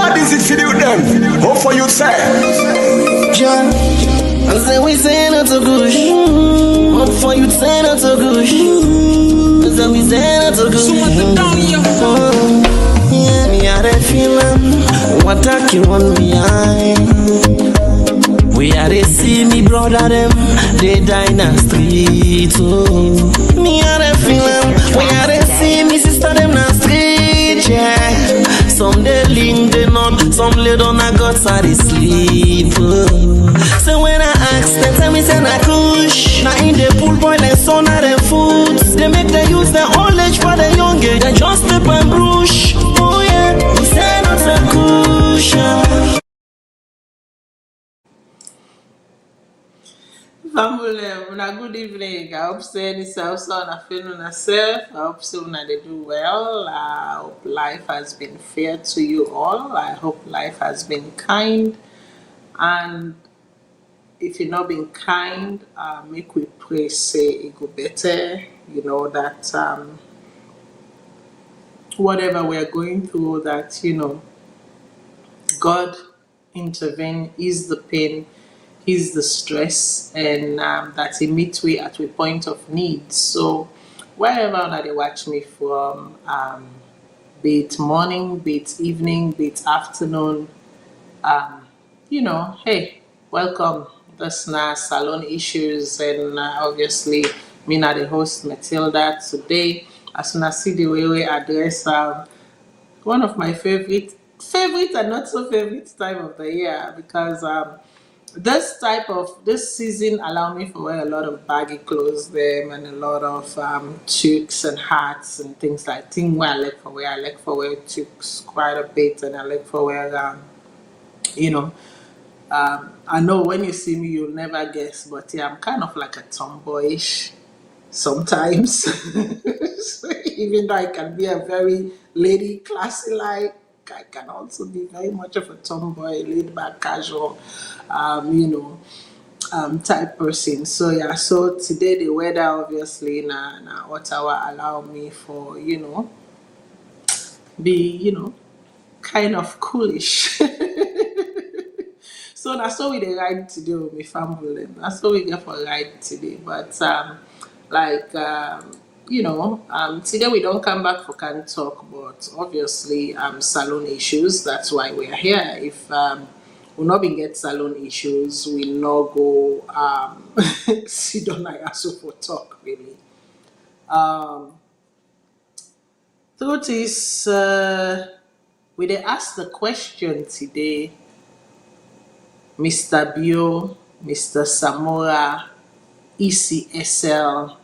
hard is it for you them? Hope for you say. John, I say we say not to kush. Hope for you say not to kush. I say we say not to kush. Yeah, me are the feeling. What I you want me I. We are the see me brother them, they die in the street. Oh. Me are the feeling. We are the see me sister them in the street. Yeah. Some they link they not, some lay down a guts are they sleep. Oh. So when I ask them, tell me say na kush. Now in the pool boy like son of them foods. They make them use their old age for the young age. They just slip and brush. Oh yeah, we say not a kush. Family, good evening. I hope say this also on a feeling yourself. I hope so they do well. I hope life has been fair to you all. I hope life has been kind. And if you're not being kind, make we pray say it go better. You know that whatever we're going through, that God intervene, ease the pain, is the stress, and that he meets we at a point of need. So wherever that they watch me from, be it morning, be it evening, be it afternoon, hey, welcome. That's now Salone Issues, and obviously me now the host Matilda today. As soon as see the way we address one of my favorite and not so favorite time of the year, because this season allow me to wear a lot of baggy clothes them, and a lot of toques and hats and things like thing where I like for wear toques quite a bit, and I like for wear I know when you see me you'll never guess, but yeah, I'm kind of like a tomboyish sometimes. So even though I can be a very lady classy like, I can also be very much of a tomboy, laid back, casual, type person. So yeah, so today the weather obviously in Ottawa allow me for be kind of coolish. So that's how we dey ride today with my family. That's how we get for ride today. But today we don't come back for can talk, but obviously salon issues. That's why we are here. If we not been get salon issues, we not go sit down like also for talk really. Truth is, we dey ask the question today, Mr. Bio, Mr. Samura, Ecsl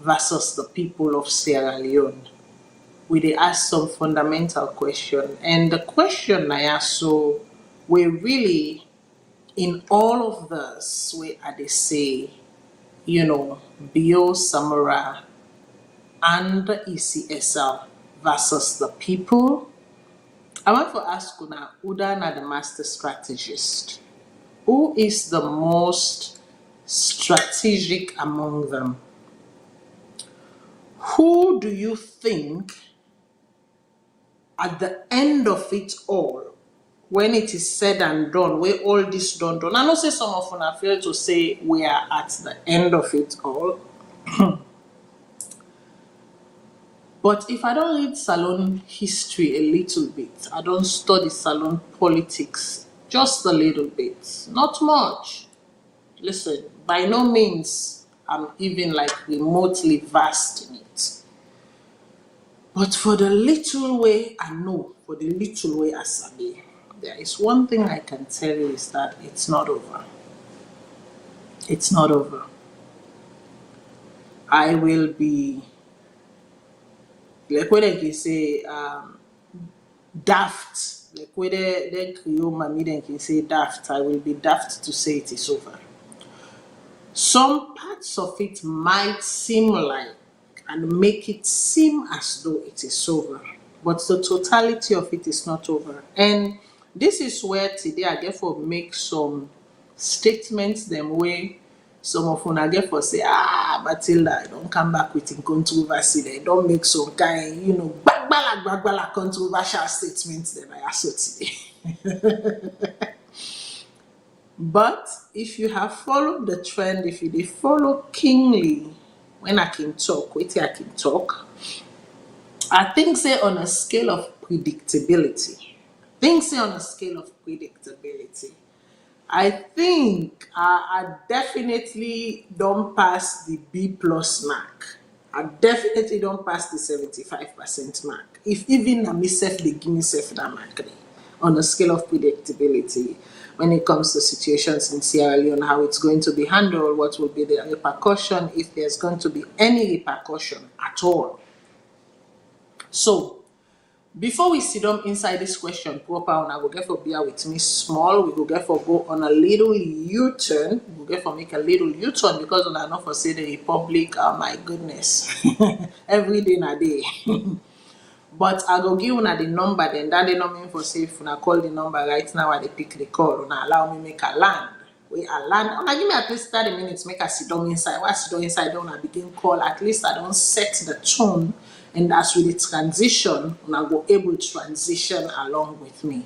versus the people of Sierra Leone. We dey ask some fundamental question, and the question I ask, so we really in all of this we are they say, Bio, Samura, and Ecsl versus the people. I want to ask una, Uda na the master strategist. Who is the most strategic among them? Who do you think at the end of it all, when it is said and done, where all this done, I know say some of them are fail to say we are at the end of it all. But if I don't read Salone history a little bit, I don't study Salone politics just a little bit, not much. Listen, by no means I'm even like remotely versed in it. But for the little way I know, for the little way I sabi, there is one thing I can tell you is that it's not over. It's not over. I will be, like what I can say, daft. Like whether they create mommy then can say daft, I will be daft to say it is over. Some parts of it might seem like and make it seem as though it is over, but the totality of it is not over. And this is where today I therefore make some statements them way some of them I therefore say, Matilda, don't come back with controversy. They don't make some kind, bagbala controversial statements that I ask today. But if you have followed the trend, if you did follow kingly, when I can talk, wait till I can talk, I think say on a scale of predictability. Think say on a scale of predictability. I think I definitely don't pass the B plus mark. I definitely don't pass the 75% mark. If even a myself they give myself that mark on a scale of predictability when it comes to situations in Sierra Leone, how it's going to be handled, what will be the repercussion, if there's going to be any repercussion at all. So before we sit down inside this question proper, I go get for beer with me small. We go get for go on a little U-turn. We go get for make a little U-turn because when I know for say the Republic, oh my goodness, every day na day. But I go give una the number then. That they not mean for say if una call the number right now, I they pick the call. Una allow me make a land. We a land. Una give me at least 30 minutes make a sit down inside. While I sit down inside, then I begin call. At least I don't set the tone. And as with the transition, una go able to transition along with me.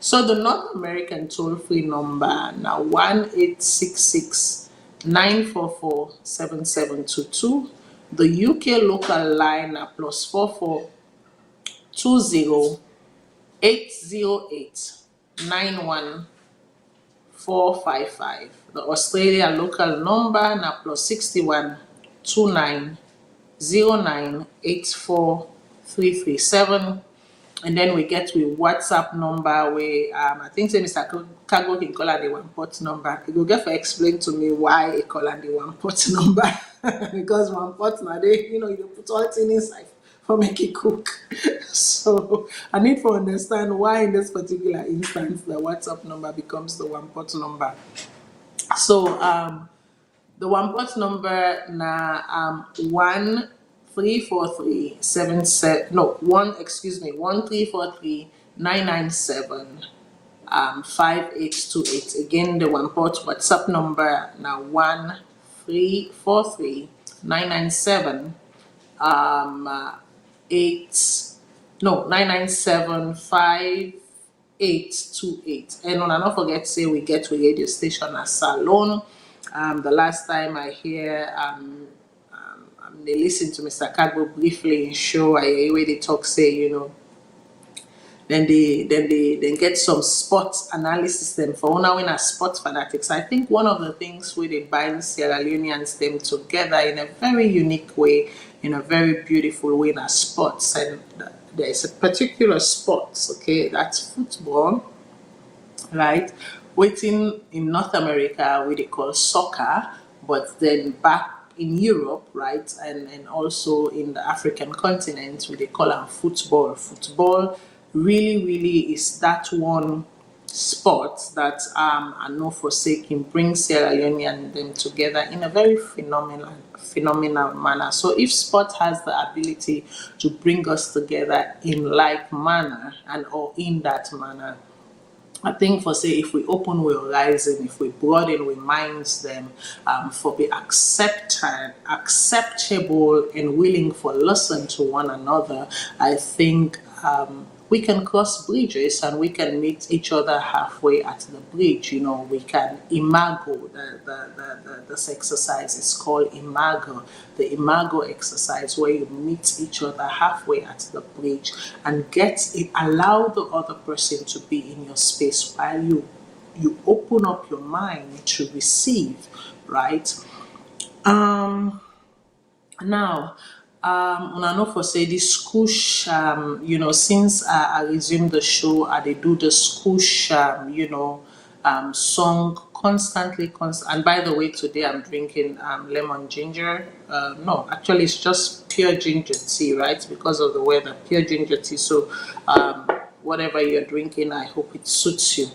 So the North American toll-free number now 1-866-944-7722. The UK local line now +4420-808-91455. The Australia local number now +6129098437. And then we get with WhatsApp number where I think say Mr. Kago can call her the one port number. He will get to explain to me why he call her the one port number. Because one port now they, you put all things inside for make it cook. So I need to understand why in this particular instance the WhatsApp number becomes the one port number. So the one port number na 1343-997 Again, the one port WhatsApp number now 1343-997 997-5828. And on not forget say we get to radio station at Salone. The last time I hear they listen to Mr. Kagbo briefly in show, I hear where they talk say, then they get some spot analysis them for now in a spot fanatics. I think one of the things where they bind Sierra Leoneans them together in a very unique way, in a very beautiful way in a sports, and there is a particular sports, okay, that's football, right? Waiting in North America, we they call soccer, but then back in Europe, right, and also in the African continent, we they call them football. Football really is that one sport that I know forsaken brings Sierra Leonean them together in a very phenomenal manner. So if sport has the ability to bring us together in like manner and or in that manner, I think for say if we open our horizon, if we broaden our minds them for be acceptable and willing for listen to one another, I think we can cross bridges and we can meet each other halfway at the bridge. We can imago. This exercise is called imago. The imago exercise where you meet each other halfway at the bridge and allow the other person to be in your space while you open up your mind to receive, right? Now, I know for say this kush, since I resumed the show, they do the kush, song constantly. And by the way, today I'm drinking lemon ginger. No, actually it's just pure ginger tea, right? Because of the weather, pure ginger tea. So whatever you're drinking, I hope it suits you.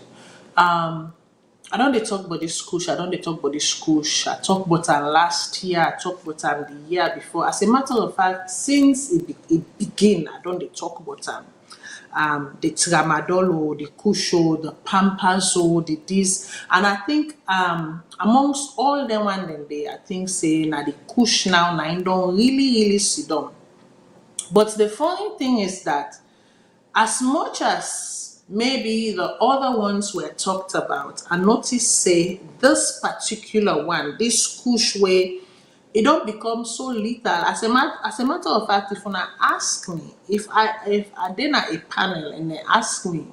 I don't talk about this kush. I talk about last year. I talk about the year before. As a matter of fact, since it began, I don't talk about the tramadol, the kusho, the pampazo, the this, and I think amongst all them one then they, I think say now the kush now I don't really sit down. But the funny thing is that as much as maybe the other ones were talked about, and notice say this particular one, this kush way, it don't become so little. As a matter of fact, if una ask me, if I did a panel and they ask me,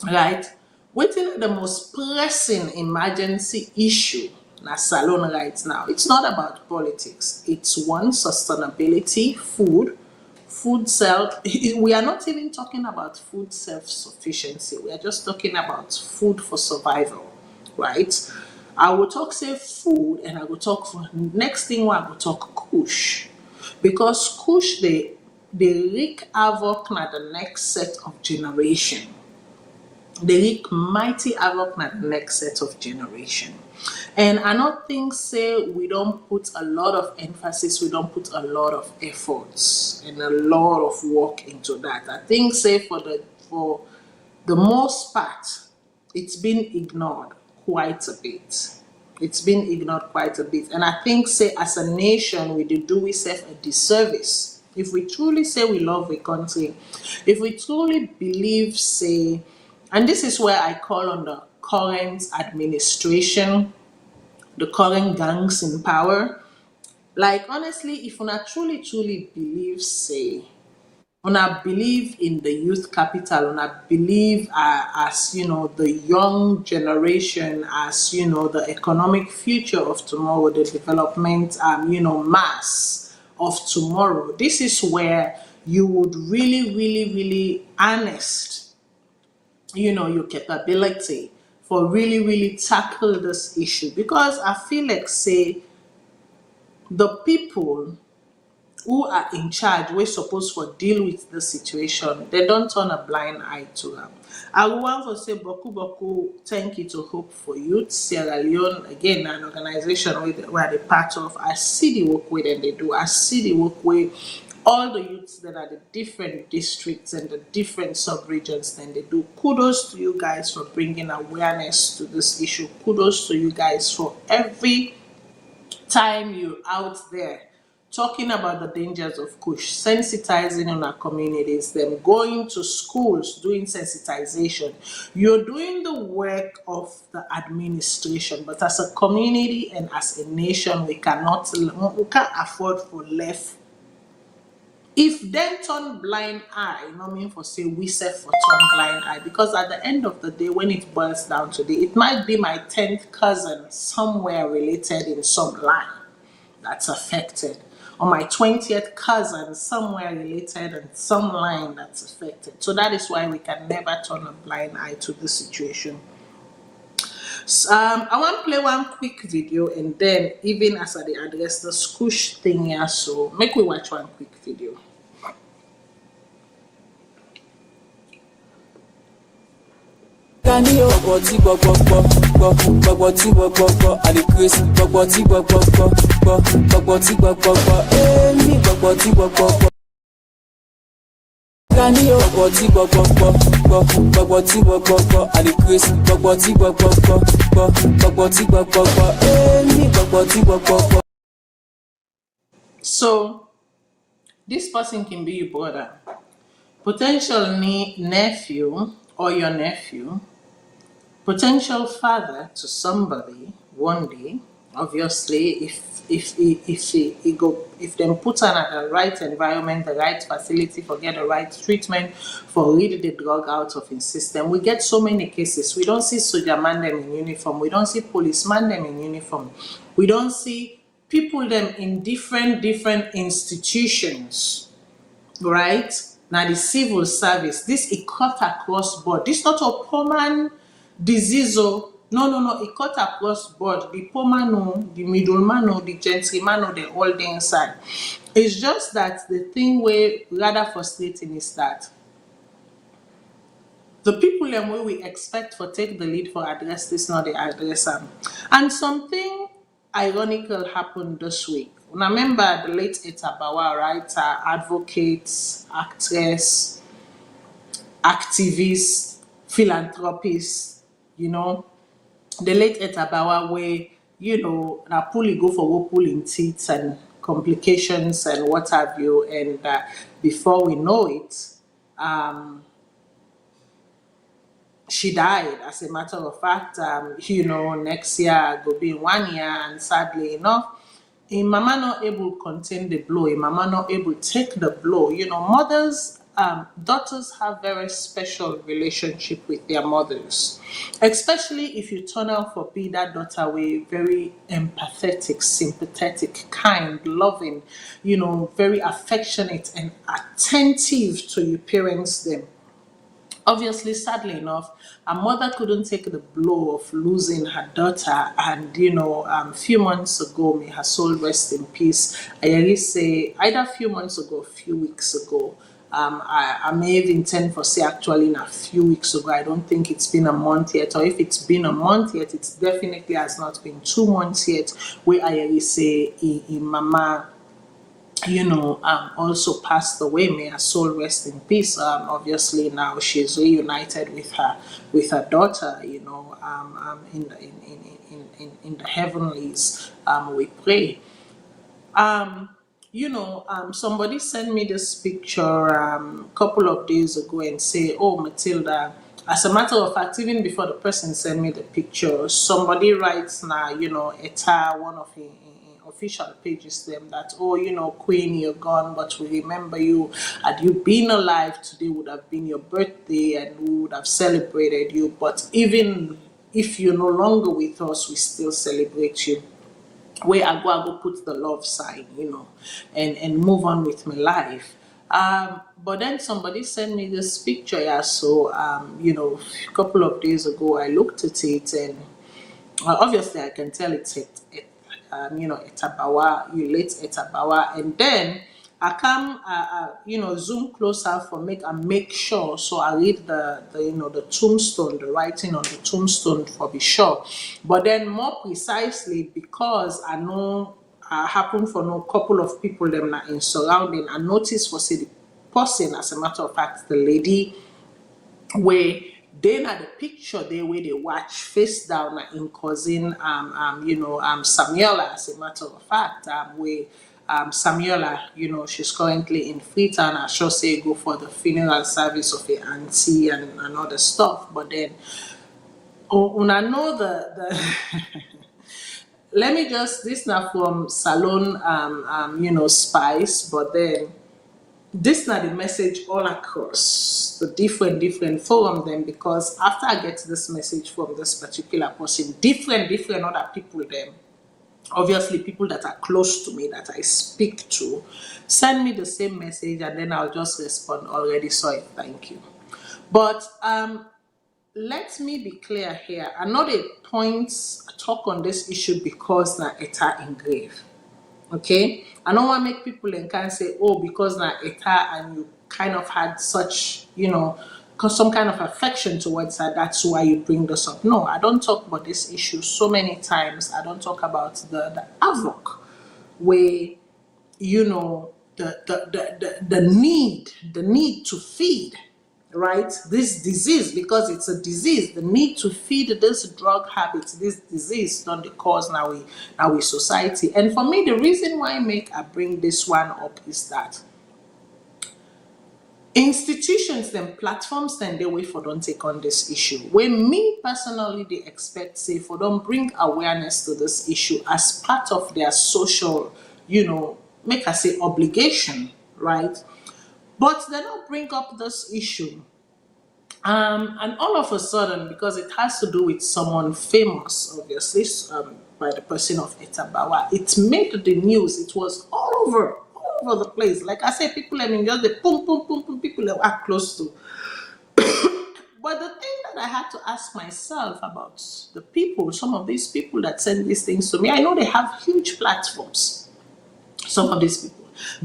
right, what is the most pressing emergency issue na Salone right now? It's not about politics. It's one, sustainability, food self. We are not even talking about food self-sufficiency. We are just talking about food for survival, right? I will talk say food, and I will talk for next thing. I will talk kush, because kush they wreak havoc na the next set of generation. They wreak mighty havoc na the next set of generation. And I don't think say we don't put a lot of emphasis, we don't put a lot of efforts and a lot of work into that. I think say for the most part, it's been ignored quite a bit. It's been ignored quite a bit. And I think say as a nation we do ourselves a disservice. If we truly say we love a country, if we truly believe say, and this is where I call on the current administration, the current gangs in power. Like honestly, if una truly believe, say, una believe in the youth capital, una believe as the young generation, as the economic future of tomorrow, the development mass of tomorrow. This is where you would really honest your capability for really tackle this issue, because I feel like say the people who are in charge, we're supposed to deal with the situation, they don't turn a blind eye to them. I want to say boku thank you to Hope for Youth Sierra Leone, again an organization where they're part of. I see the work with them they do. I see the work with all the youths that are the different districts and the different sub-regions, then they do. Kudos to you guys for bringing awareness to this issue. Kudos to you guys for every time you out there talking about the dangers of kush, sensitizing in our communities, them going to schools, doing sensitization. You're doing the work of the administration, but as a community and as a nation, we can't afford for left. If then turn blind eye, you know what I mean, for say we set for turn blind eye, because at the end of the day, when it boils down to it might be my 10th cousin somewhere related in some line that's affected, or my 20th cousin somewhere related in some line that's affected. So that is why we can never turn a blind eye to the situation. I want to play one quick video, and then even as I address the squish thing here, so make we watch one quick video. So this person can be your brother, potential nephew or your nephew, potential father to somebody one day. Obviously, if them put on at the right environment, the right facility, for get the right treatment, for read the drug out of his system. We get so many cases. We don't see soldier man them in uniform. We don't see policeman them in uniform. We don't see people them in different institutions, right? Now the civil service, this it cut across board. This not a common disease. Oh, no, it cut across board. The poor man, the middleman, the gentleman, they all the inside. It's just that the thing where rather frustrating is that the people and where we expect for take the lead for address this, not the address them. And something ironical happened this week. Remember the late Etabawa writer, advocate, actress, activist, philanthropist, the late Etabawa where, na pulley go for pulling teeth and complications and what have you. And before we know it, she died. As a matter of fact, next year will be 1 year, and sadly enough, a mama not able to contain the blow, a mama not able to take the blow. Mothers, daughters have very special relationship with their mothers, especially if you turn out for be that daughter way very empathetic, sympathetic, kind, loving, very affectionate and attentive to your parents them. Obviously, sadly enough, a mother couldn't take the blow of losing her daughter. And, few months ago, may her soul rest in peace. I really say either a few months ago, a few weeks ago. I may even intend for say actually in a few weeks ago. I don't think it's been a month yet, or if it's been a month yet, it's definitely has not been 2 months yet. Where I really say, mama, also passed away. May her soul rest in peace. Obviously now she's reunited with her daughter. In the heavenlies. We pray. Somebody sent me this picture couple of days ago and say, "Oh, Matilda." As a matter of fact, even before the person sent me the picture, somebody writes now, one of the official pages them that, "Oh, Queen, you're gone, but we remember you. Had you been alive, today would have been your birthday and we would have celebrated you. But even if you're no longer with us, we still celebrate you." Where I go put the love sign, and move on with my life. But then somebody sent me this picture, yeah. So, a couple of days ago, I looked at it, and obviously I can tell it's Etabawa, you late Etabawa, and then I come, zoom closer for make sure. So I read the tombstone, the writing on the tombstone for be sure. But then more precisely, because I know I happen for no couple of people them not in surrounding, I notice for say the person, as a matter of fact, the lady where they at the picture they where they watch face down in cousin Samura, as a matter of fact, where Samura, she's currently in Freetown. I sure say go for the funeral service of a auntie and other stuff. But then when I know the let me just this now from Salone spice, but then this now the message all across the different forum them, because after I get this message from this particular person, different other people them, obviously people that are close to me that I speak to, send me the same message, and then I'll just respond already. Sorry, thank you. But let me be clear here. I know the points talk on this issue because na eta engrave. Okay, I don't want to make people and can say, "Oh, because na eta and you kind of had such, some kind of affection towards her, that's why you bring this up." No, I don't talk about this issue so many times. I don't talk about the havoc where, the need to feed, right? This disease, because it's a disease, the need to feed this drug habit, this disease, not the cause now we society. And for me, the reason why I bring this one up is that institutions and platforms then they wait for don't take on this issue. When me personally they expect say for don't bring awareness to this issue as part of their social, make I say obligation, right? But they don't bring up this issue. And all of a sudden, because it has to do with someone famous, obviously, by the person of Etabawa, it made the news. It was all over the place. Like I said, people, just the boom, boom, boom, boom, people that are close to. But the thing that I had to ask myself about the people, some of these people that send these things to me, I know they have huge platforms. Some of these people.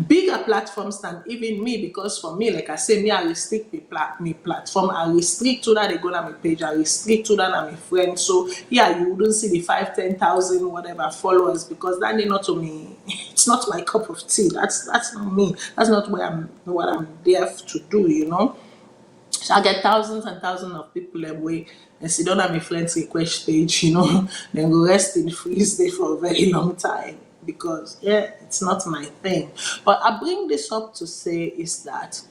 Bigger platforms than even me, because for me, like I say, me, I restrict me platform, I restrict to that they go on my page, I restrict to that I'm my friend. So yeah, you wouldn't see the 5,000-10,000 whatever followers, because that is not to me. It's not my cup of tea. That's not me. That's not what I'm there to do, So I get thousands and thousands of people away and sit down on my friends request page, then go rest in freeze there for a very long time. Because it's not my thing. But I bring this up to say is that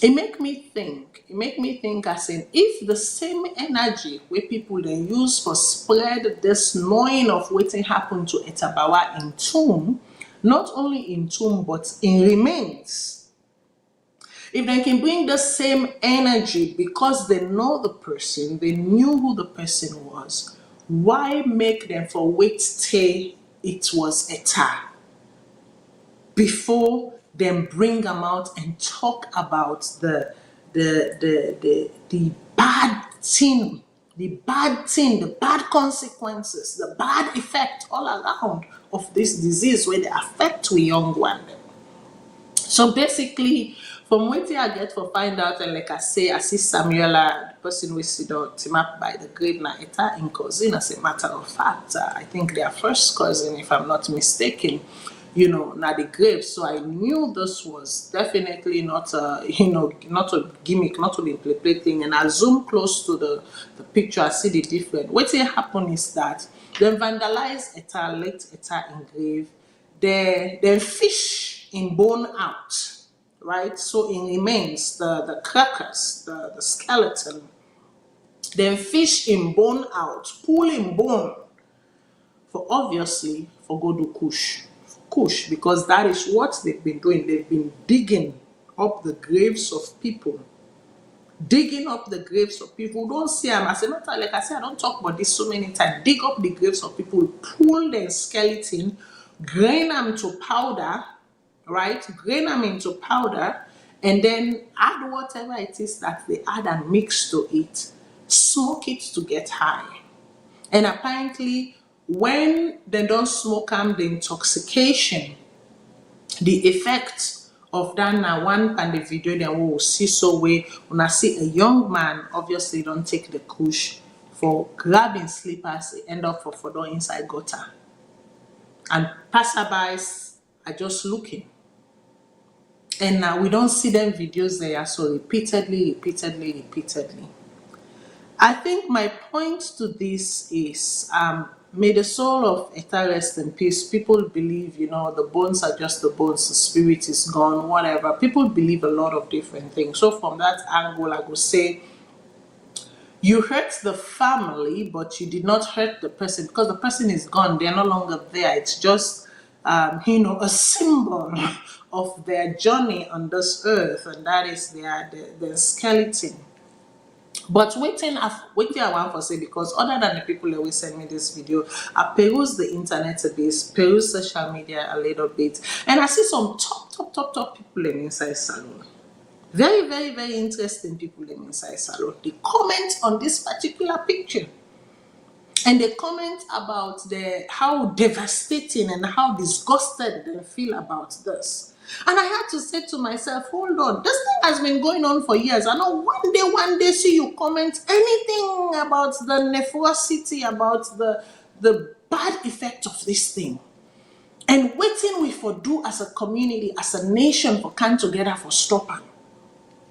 It make me think as in if the same energy where people then use for spread this knowing of wetin happen to Etabawa in tomb, not only in tomb but in remains. If they can bring the same energy because they know the person, they knew who the person was, why make them for wait till it was Eta before then bring them out and talk about the bad thing, the bad consequences, the bad effect all around of this disease where they affect we young one. So basically, from what I get for find out, and like I say, I see Samuela, the person we see down team up by the grave na Eta in cousin. As a matter of fact, I think they are first cousin, if I'm not mistaken. Now the grave. So I knew this was definitely not a, not a gimmick, not to be play thing. And I zoom close to the picture, I see the difference. What happened is that they vandalize Eta, late Eta in grave. They fish in bone out, right? So it remains the carcass, the skeleton. Then fish in bone out, pull in bone for obviously for go do kush, because that is what they've been doing. They've been digging up the graves of people. Digging up the graves of people. Don't see them as a matter, like I said, I don't talk about this so many times. Dig up the graves of people, pull their skeleton, grind them to powder, right? Grind them into powder, and then add whatever it is that they add and mix to it. Smoke it to get high. And apparently, when they don't smoke them, the intoxication, the effects of that now one and the video then we will see so way when I see a young man obviously don't take the kush for grabbing slippers, they end up for the inside gutter. And passerbys are just looking. And now we don't see them videos there, so repeatedly. I think my point to this is may the soul of Eta rest in peace. People believe, the bones are just the bones, the spirit is gone, whatever. People believe a lot of different things. So from that angle, I would say you hurt the family, but you did not hurt the person because the person is gone. They're no longer there. It's just, a symbol of their journey on this earth, and that is their skeleton. But waiting I want to say, because other than the people that always send me this video, I peruse the internet a bit, peruse social media a little bit, and I see some top people in inside Salone. Very, very, very interesting people in inside Salone. They comment on this particular picture. And they comment about how devastating and how disgusted they feel about this. And I had to say to myself, hold on, this thing has been going on for years. I know one day see you comment anything about the nephrosity, about the bad effect of this thing. And waiting we for do as a community, as a nation for come together for stopping.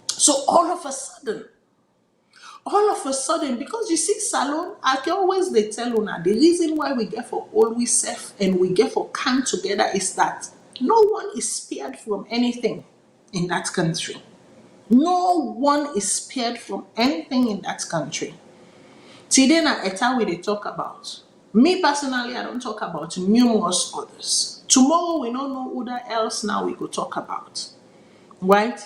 So all of a sudden, because you see, Salone, I can always they tell Una, the reason why we get for always safe and we get for come together is that no one is spared from anything in that country. No one is spared from anything in that country. Today na Eta we they talk about. Me personally, I don't talk about numerous others. Tomorrow we don't know who else now we could talk about. Right?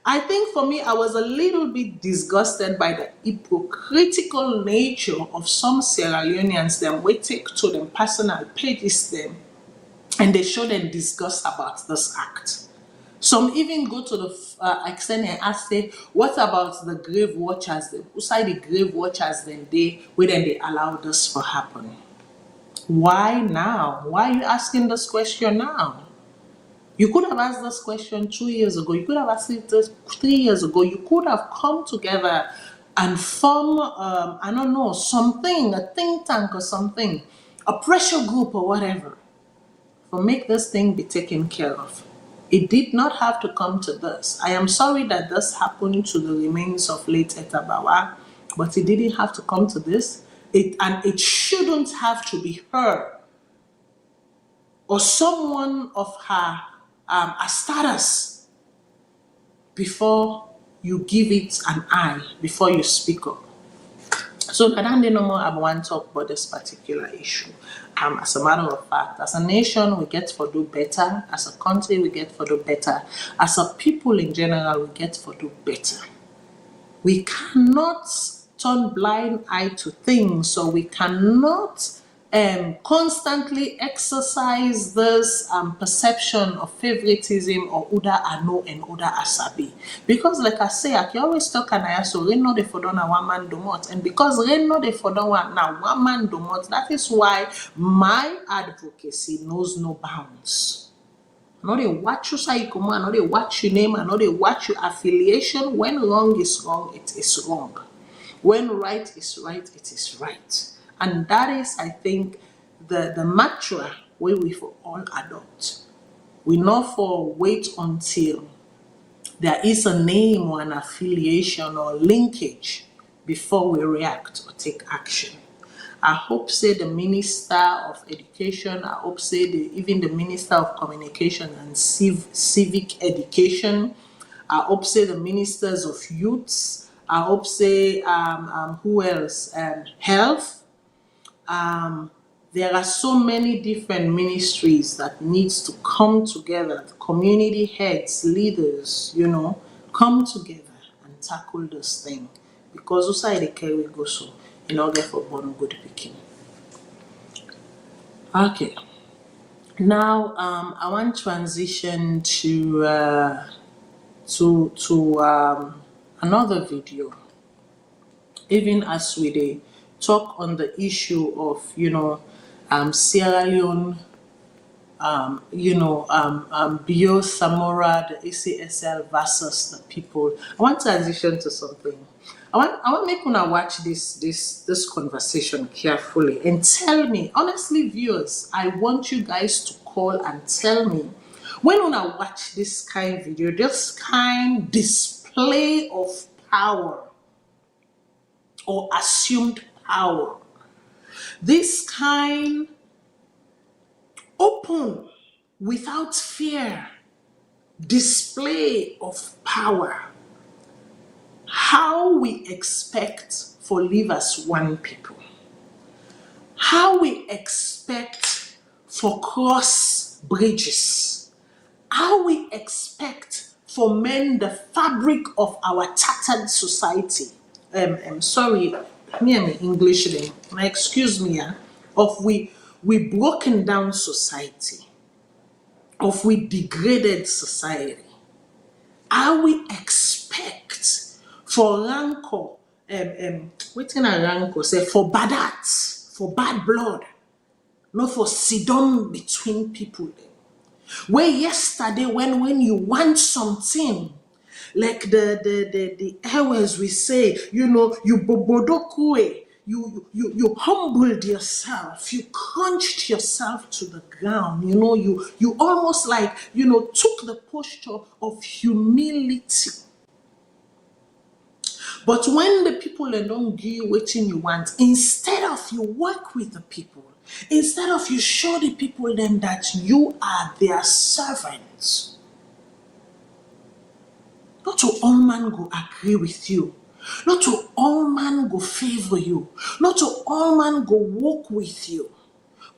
I think for me, I was a little bit disgusted by the hypocritical nature of some Sierra Leoneans. Them we take to them personal pages them, and they show them disgust about this act. Some even go to the extent and ask them, what about the grave watchers? Them? Who say the grave watchers then where then they allow this to happen? Why now? Why are you asking this question now? You could have asked this question 2 years ago. You could have asked it 3 years ago. You could have come together and form, I don't know, something, a think tank or something, a pressure group or whatever, for make this thing be taken care of. It did not have to come to this. I am sorry that this happened to the remains of late Etabawa, but it didn't have to come to this. And it shouldn't have to be her or someone of her status before you give it an eye before you speak up. So I don't know more I want to talk about this particular issue. As a matter of fact, as a nation, we get to do better. As a country, we get to do better. As a people in general, we get to do better. We cannot turn blind eye to things, so we cannot constantly exercise this perception of favoritism or Uda Ano and Uda Asabi. Because like I say, I can always talk and I so rain no de for don one man do not. And because rain no de for don one man do not, that is why my advocacy knows no bounds. I know they watch you say come I know they watch your name, I know they watch your affiliation. When wrong is wrong, it is wrong. When right is right, it is right. And that is, I think, the mantra where we for all adopt. We not for wait until there is a name or an affiliation or linkage before we react or take action. I hope say the Minister of Education, I hope say even the Minister of Communication and Civic Education, I hope say the Ministers of Youths, I hope say who else? Health. There are so many different ministries that needs to come together. Community heads, leaders, come together and tackle this thing. Because outside the care we go so, in order for born good picking. Okay. Now I want to transition to another video. Even as we talk on the issue of Sierra Leone, Bio Samura, the Ecsl versus the people. I want to transition to something. I want make una watch this conversation carefully and tell me, honestly, viewers, I want you guys to call and tell me when una watch this kind of video, this kind display of power or assumed power, this kind open without fear display of power, how we expect for live as one people, how we expect for cross bridges, how we expect for mend the fabric of our tattered society. Sorry, me and English then. Excuse me, of we broken down society, of we degraded society. How we expect for rancor, waiting a rancor say for bad acts, for bad blood, not for sidon between people. Where yesterday when you want something, like the hours we say, you bobodokue, you humbled yourself, you crunched yourself to the ground, you almost like, took the posture of humility. But when the people don't give you what you want, instead of you work with the people, instead of you show the people then that you are their servants, not to all man go agree with you. Not to all man go favor you. Not to all man go walk with you.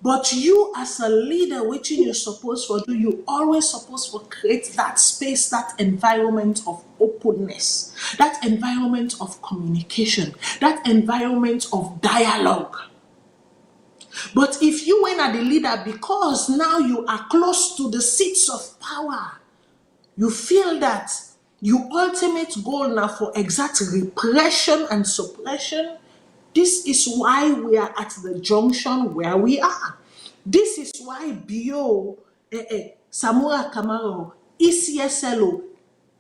But you as a leader, which you're supposed to do, you always supposed to create that space, that environment of openness, that environment of communication, that environment of dialogue. But if you were the leader, because now you are close to the seats of power, you feel that your ultimate goal now for exact repression and suppression. This is why we are at the junction where we are. This is why Bio, Samura Kamaro, Ecsl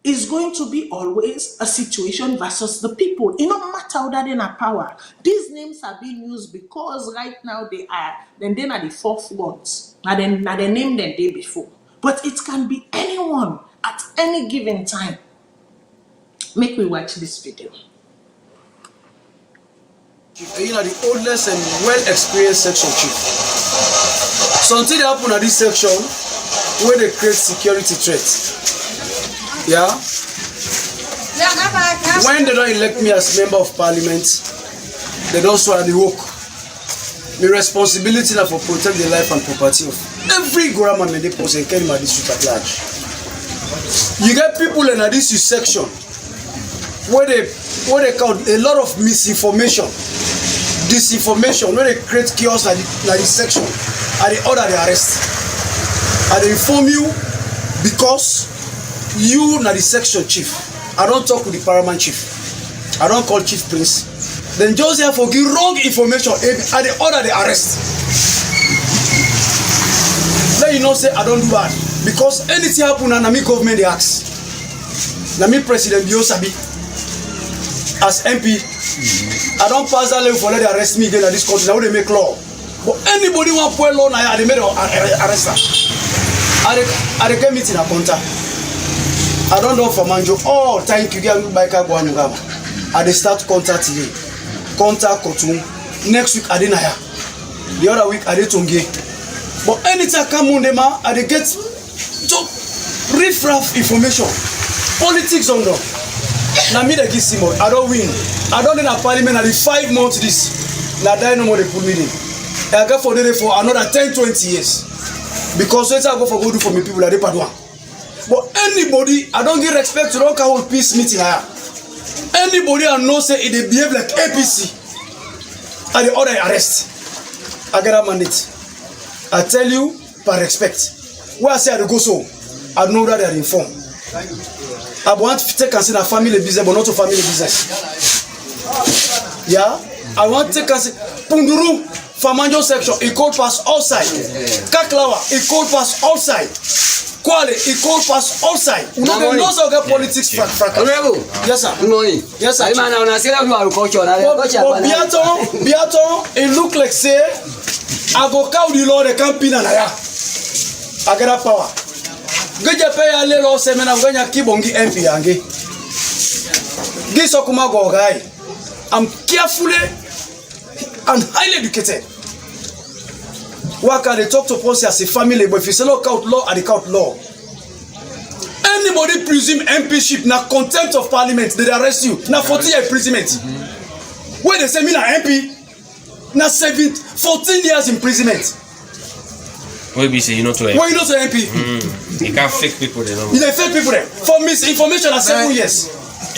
is going to be always a situation versus the people. It no matter how that in a power. These names are being used because right now they are at the forefront. Now they named them day before. But it can be anyone at any given time. Make me watch this video. The oldest and well-experienced section chief. Something that happened at this section where they create security threats. Yeah? When they don't elect me as member of parliament, they don't swear the work. My responsibility now for protect the life and property of every Gorama Mende person in my district at large. You get people in this section where they count a lot of misinformation, disinformation, where they create chaos at this section, and they order the arrest. And they inform you because you na the section chief. I don't talk with the paramount chief. I don't call chief prince. Then just therefore give wrong information and they order the arrest. Let you know say I don't do bad. Because anything happen and me government they ask. Na me president Biosabi as MP. I don't pass that level for let they arrest me again at this country. Now they make law. But anybody want put law now they made arrest her. I get meeting a counter. I don't know for Manjo. Oh, thank you. Get me by Kagwanugama. I they start contact today. Contact Kotum. Next week I didn't hire. The other week I did Tunge. But anytime come on them, I they get riff-raff information. Politics on them. Now me they give Simo. I don't win. I don't in a parliament at the 5 months this. Now die no more they put me in. I go for there for another 10-20 years. Because when I go for go do for me people like they pardon. But anybody, I don't give respect to don't hold peace meeting here. Anybody I know say they behave like APC and the other arrest. I get a mandate. I tell you by respect. Where I say I go so, I know that they are informed. I want to take and say a family business, but not a family business. Yeah? I want to take and say Punduru Famanjo section, it called pass outside. Kaklawa, it called pass outside. Kwale, it called pass outside. We don't know how to get politics. Yes, sir. Yes, sir. Biaton, it look like say, I go cow the law, the campaign and I get a power. Get your pay a little seminar when you keep on the MP and get. Get Sokuma go guy. I'm carefully and highly educated. Why can they talk to policy as a family? But if you say no count law, I count law. Anybody presume MPship na contempt of parliament, they arrest you. Na 40 year imprisonment. When they say me na MP, na 14 years imprisonment. Why be say you not to MP? Why you not to MP? You can't fake people there. You fake people there. For misinformation na 7 years.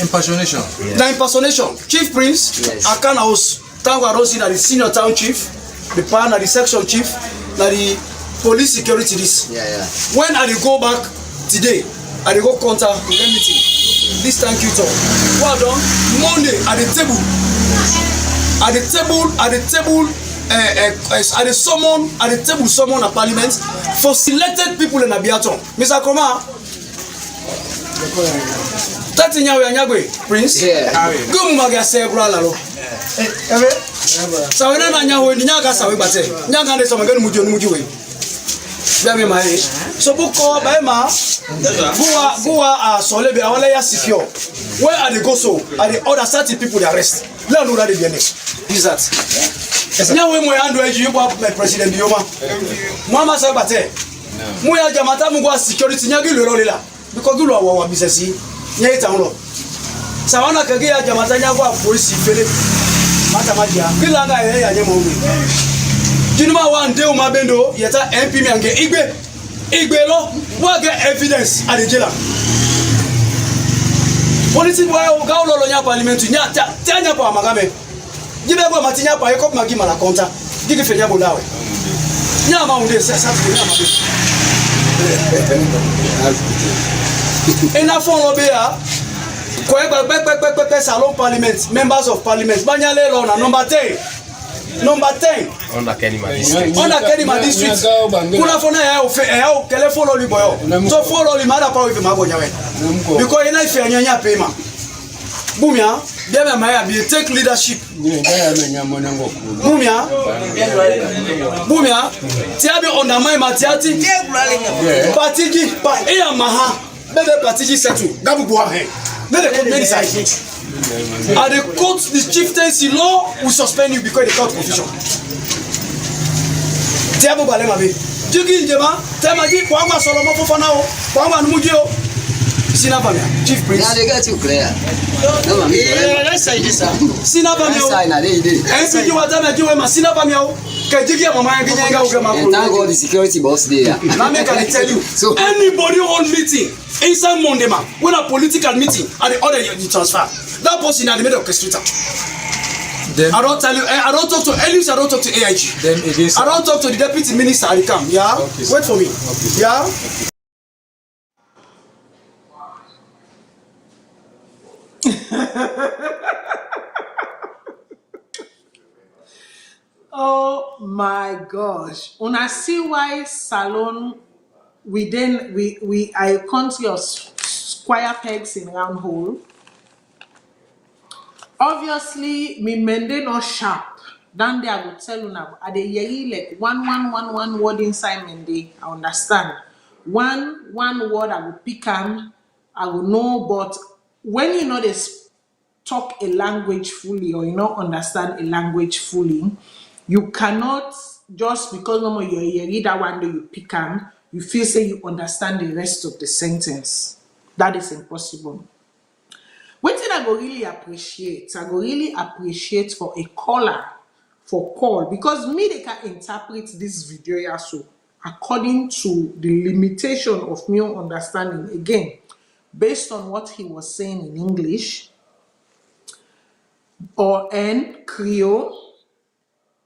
Impersonation. Yes. The impersonation. Chief Prince, yes. I can house. Thank God I don't see that the senior town chief, the pan, the section chief, that the police security this. Yeah. When I go back today, I go contact the meeting. This thank you talk. Well done. Monday at the table. At the table, summon a parliament for selected people in Abiaton. Mr. Koma. 30 years Prince. Yeah. Go maga sebra lalo. Sawena na nyawo ni nyaga sawe bate. Nyaga ne so maganu muju we. Biame mai. So buko ba ma. Goa solebe awale ya secure. Where are they go so? Are the other 30 people they arrest? Let know that they be next. Is that? Nyawo mo ya ndo eji yubo president Bioma. Mama sawe bate. Mo ya jamata mu go security nyagi lo lela. Because do our business. Nye town. Sawana kage ya jamata nya kwa police fele. Mata magia. Kila nga ya nyemo ngi. Jinuma wa nde o mabendo yeta MP mi ange igbe lo wa get evidence at the jail. Police boy o ga lo nya parliament nya nya pa magame. Jibe kwa matinya pa ekop magi mala konta. Digi fenya bo dawe. Nya ma unde sa nya ma be. Ina fon lo be ya. Ko e gbe Salone parliament, members of parliament. Banyale lo na number 10. Number 10. Under Kenima district. Under Kenima district. Kuna fona ya o kele follow li boyo. So follow li mada pa with mago nyawe. Because ina ife anyanya pema. Bumia, dem ma ya be take leadership. Bumia, tiabi undermine matiati. Patigi pa iya maha. Bebe patigi settle. Gabu boa he. Let the court decide. And the court, the chieftaincy law will suspend you because the court confusion. Tiago balema be. Jigi njema, tema ji kwa Solomon fofana o, kwa numujio. Sina Pamia, Chief Prince. Yeah, they got you clear. No, Let's say this. Sina Pamia. they you want to make you a Sina Pamia. Can you get my mind? and thank God the security boss there. Now me can tell you. So Anybody on meeting inside Monday man, when a political meeting and the other you transfer, that person in the middle of the street. Then, I don't tell you. I don't talk to Elias. I don't talk to AIG. then against I don't talk to the deputy minister. I come. Yeah. Okay, Wait for me. okay. Yeah. Oh my gosh. Una see why Salone we a country of square pegs in round hole. Obviously, me mende not sharp. Then they I will tell you now. Are they yeri like one word inside mende? I understand. One word I will pick on, I will know. But when you know this talk a language fully or you not understand a language fully, you cannot just because no more you read that one day you pick on, you feel say you understand the rest of the sentence. That is impossible. What thing I go really appreciate for a caller for call because me they can interpret this video here so according to the limitation of me understanding again based on what he was saying in English or in Creole,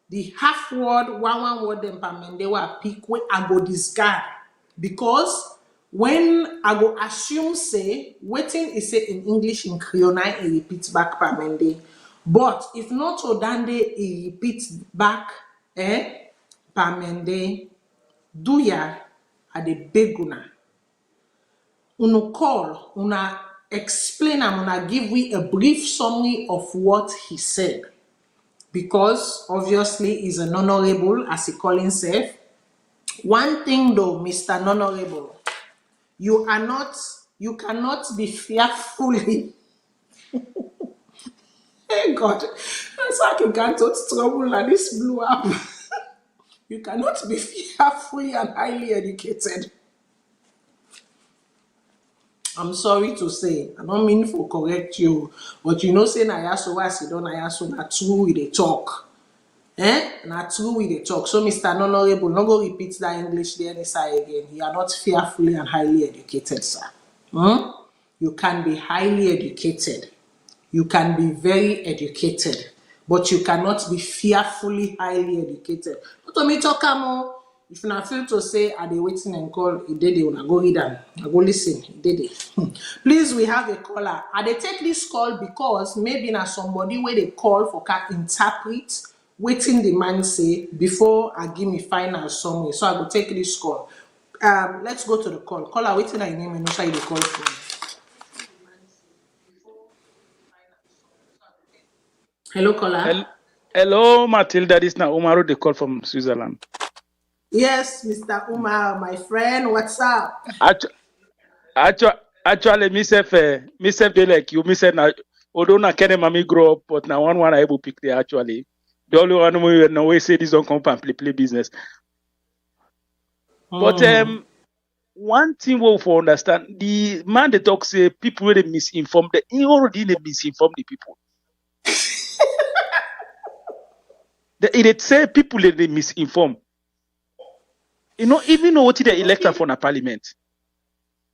the half word, one word them they were pick where I go discard because when I go assume say waiting is say in English in Creole I repeat back pamende. But if not odande he repeat back pamende do ya at the beguna. Uno call, una explain and una give we a brief summary of what he said. Because obviously he's an honorable as he call himself. One thing though, Mr. Honorable, you cannot be fearfully. Hey God, that's how I can to trouble and this blew up. You cannot be fearfully and highly educated. I'm sorry to say, I don't mean to correct you, but you know, say na yaso wa si don na yaso na true with the talk. Na true with the talk. So Mr. Honorable, no go repeat that English there inside again. You are not fearfully and highly educated, sir. You can be highly educated. You can be very educated, but you cannot be fearfully highly educated. But to me talk more. If you feel to say, are they waiting and call? It did it. Go read them. Go listen. It did it. Please, we have a caller. Are they take this call because maybe now somebody where they call for can interpret waiting the man say before I give me final summary. So I will take this call. Let's go to the call. Caller, waiting I name and no say the call from. Hello, caller. Hello, Matilda. This is now Umaru, the call from Switzerland. Yes, Mr. Umar, my friend. What's up? Actually, myself, they like you. Myself, although na kene mami grow up, but now one I able pick there actually. The only one we no say this don't come and play business. But one thing we for understand the man that talk say people really misinformed. He already misinformed the people. It say people they misinform. You know, even know what they elected for the parliament.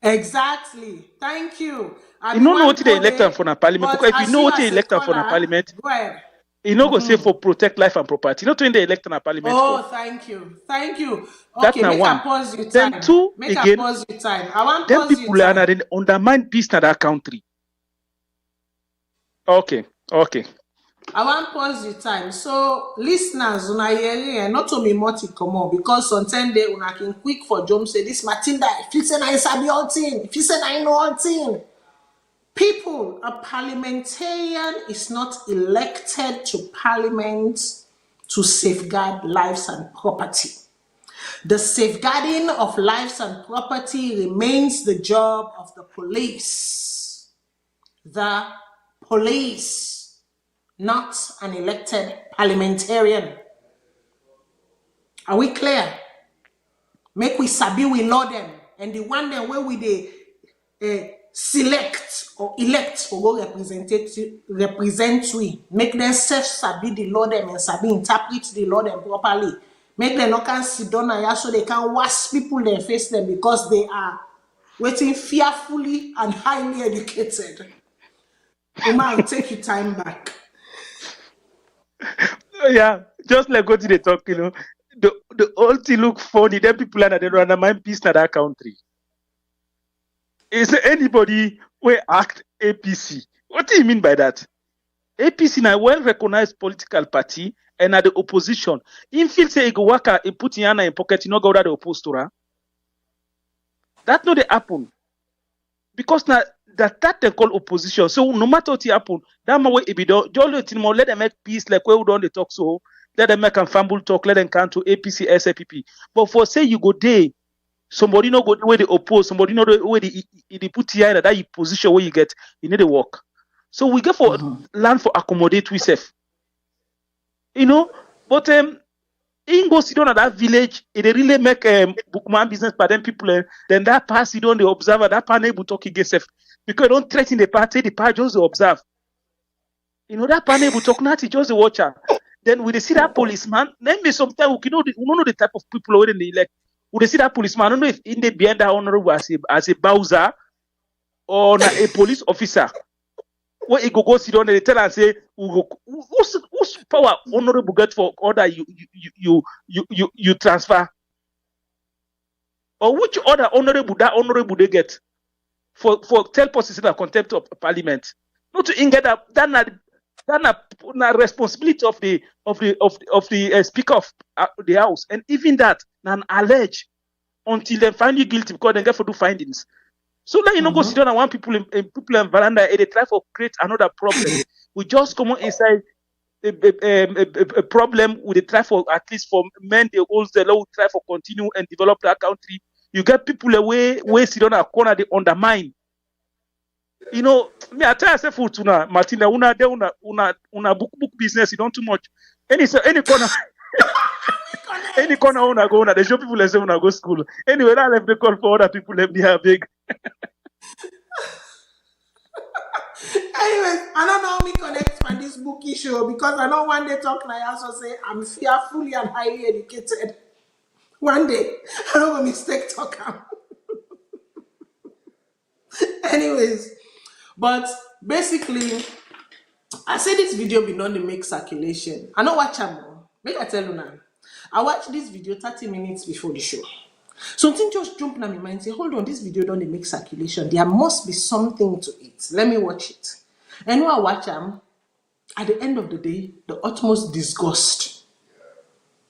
Exactly. Thank you. You don't know what they elected for the parliament because if you know what they elected for the parliament, you know go say for protect life and property. Not when they elect in a parliament. Oh, thank you. Thank you. That's Okay, make one. a pause your time. Then two, make again, a pause your time. I want them pause your people are time. undermine peace in that country. Okay. I want pause your time. So, listeners, una hearing not to me multi come on because on 10 day una can quick for jump say this Matinda. If you say I sabi all thing, if you say I know all thing. People, a parliamentarian is not elected to parliament to safeguard lives and property. The safeguarding of lives and property remains the job of the police. The police, not an elected parliamentarian. Are we clear? Make we sabi we know them. And the one them where we select or elect for go represent we, make them self sabi the law them and sabi interpret the law them properly. Make them not can sit down and so they can wash people them face them because they are waiting fearfully and highly educated. Umar, take your time back. Yeah, just like what they talk, the whole thing look funny. Then people are they undermine peace in that country. Is there anybody who act APC? What do you mean by that? APC is a well-recognized political party and at the opposition. In feel say go work and put in your pocket, you know go that opposed to her. That no they happen. Because now that they call opposition. So no matter what happen, that way it be done. Just let them make peace like where we don't they talk so. Let them make a fumble talk. Let them come to APC, SAPP. But for say you go there, somebody no go the way they oppose. Somebody know the way they put you in that position where you get. You need to work. So we get for land for accommodate we self. But in go sit down at that village, it really make bookman business by them people. Then that pass sit down the observer, that panel will talk against self. Because don't threaten the party just the observe. That panel will talk not just the watcher. Then we see that policeman, then me sometimes we know the type of people who they elect. We see that policeman, I don't know if in the behind that honorable as a bowser or a police officer. Where he go sit down and they tell and say, whose power honorable get for order you transfer? Or which other honorable they get for tell position of contempt of parliament? Not to get that responsibility of the speaker of the house, and even that an allege until they find you guilty because they get for do findings. So now go sit down and want people in veranda and they try to create another problem. We just come inside a problem with the try for at least for men they hold the law try for continue and develop that country. You get people away sit down a corner they undermine. Me I tell myself for tuna Martina una book business you don't too much. Any corner any corner una go they show people say una go school. Anyway, that left the call for other people let me have big. Anyways, I don't know how we connect on this bookie show because I know one day talk like I also say I'm fearfully and highly educated. One day, I don't go mistake talk. Anyways, but basically, I say this video be done to make circulation. I don't watch them. Make I tell you now. I watched this video 30 minutes before the show. Something just jumped in my mind. Say, hold on, this video don't make circulation. There must be something to it. Let me watch it. And when I watch them, at the end of the day, the utmost disgust.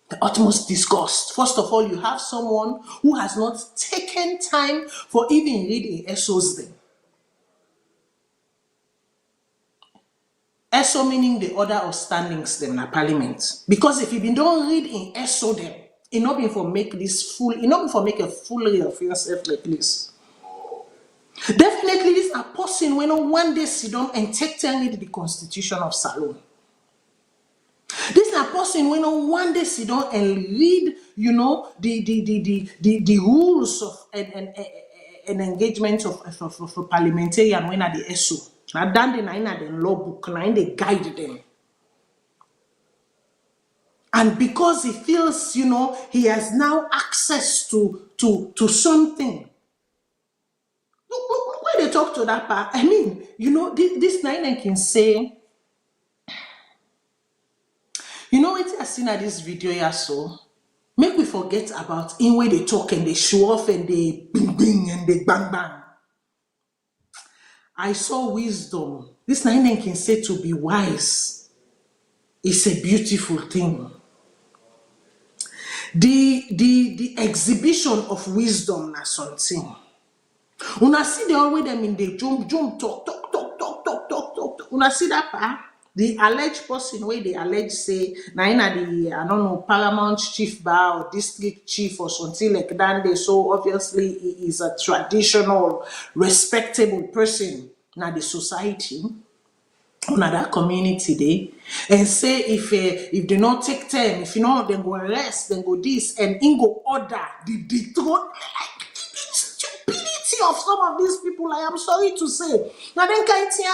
The utmost disgust. First of all, you have someone who has not taken time for even reading Ecsl's them. Ecsl meaning the order of standings them in parliament. Because if you don't read in Ecsl them, it not be for make this full, it not be for make a foolery of yourself like this. Definitely, this a person when on one day sit down and take time read the Constitution of Salone. This is a person when on one day sit down and read, the rules of an engagement of parliamentarian when at the Ecsl. Now done the law book, now they guide them. And because he feels, he has now access to something. Look when they talk to that part. I mean, this nine can say, what I seen at this video here, so make we forget about in where they talk and they show off and they bing bing and they bang bang. I saw wisdom. This nine can say to be wise is a beautiful thing. The exhibition of wisdom na something. Una see the always them in the jump talk. Una see that part? The alleged person where they allege say na the I don't know paramount chief bar or district chief or something like that. So obviously he is a traditional, respectable person na the society. Una that community there and say if they not take time, if then go arrest, then go this and in go order the throne like stupidity. majority of some of these people, I am sorry to say, now then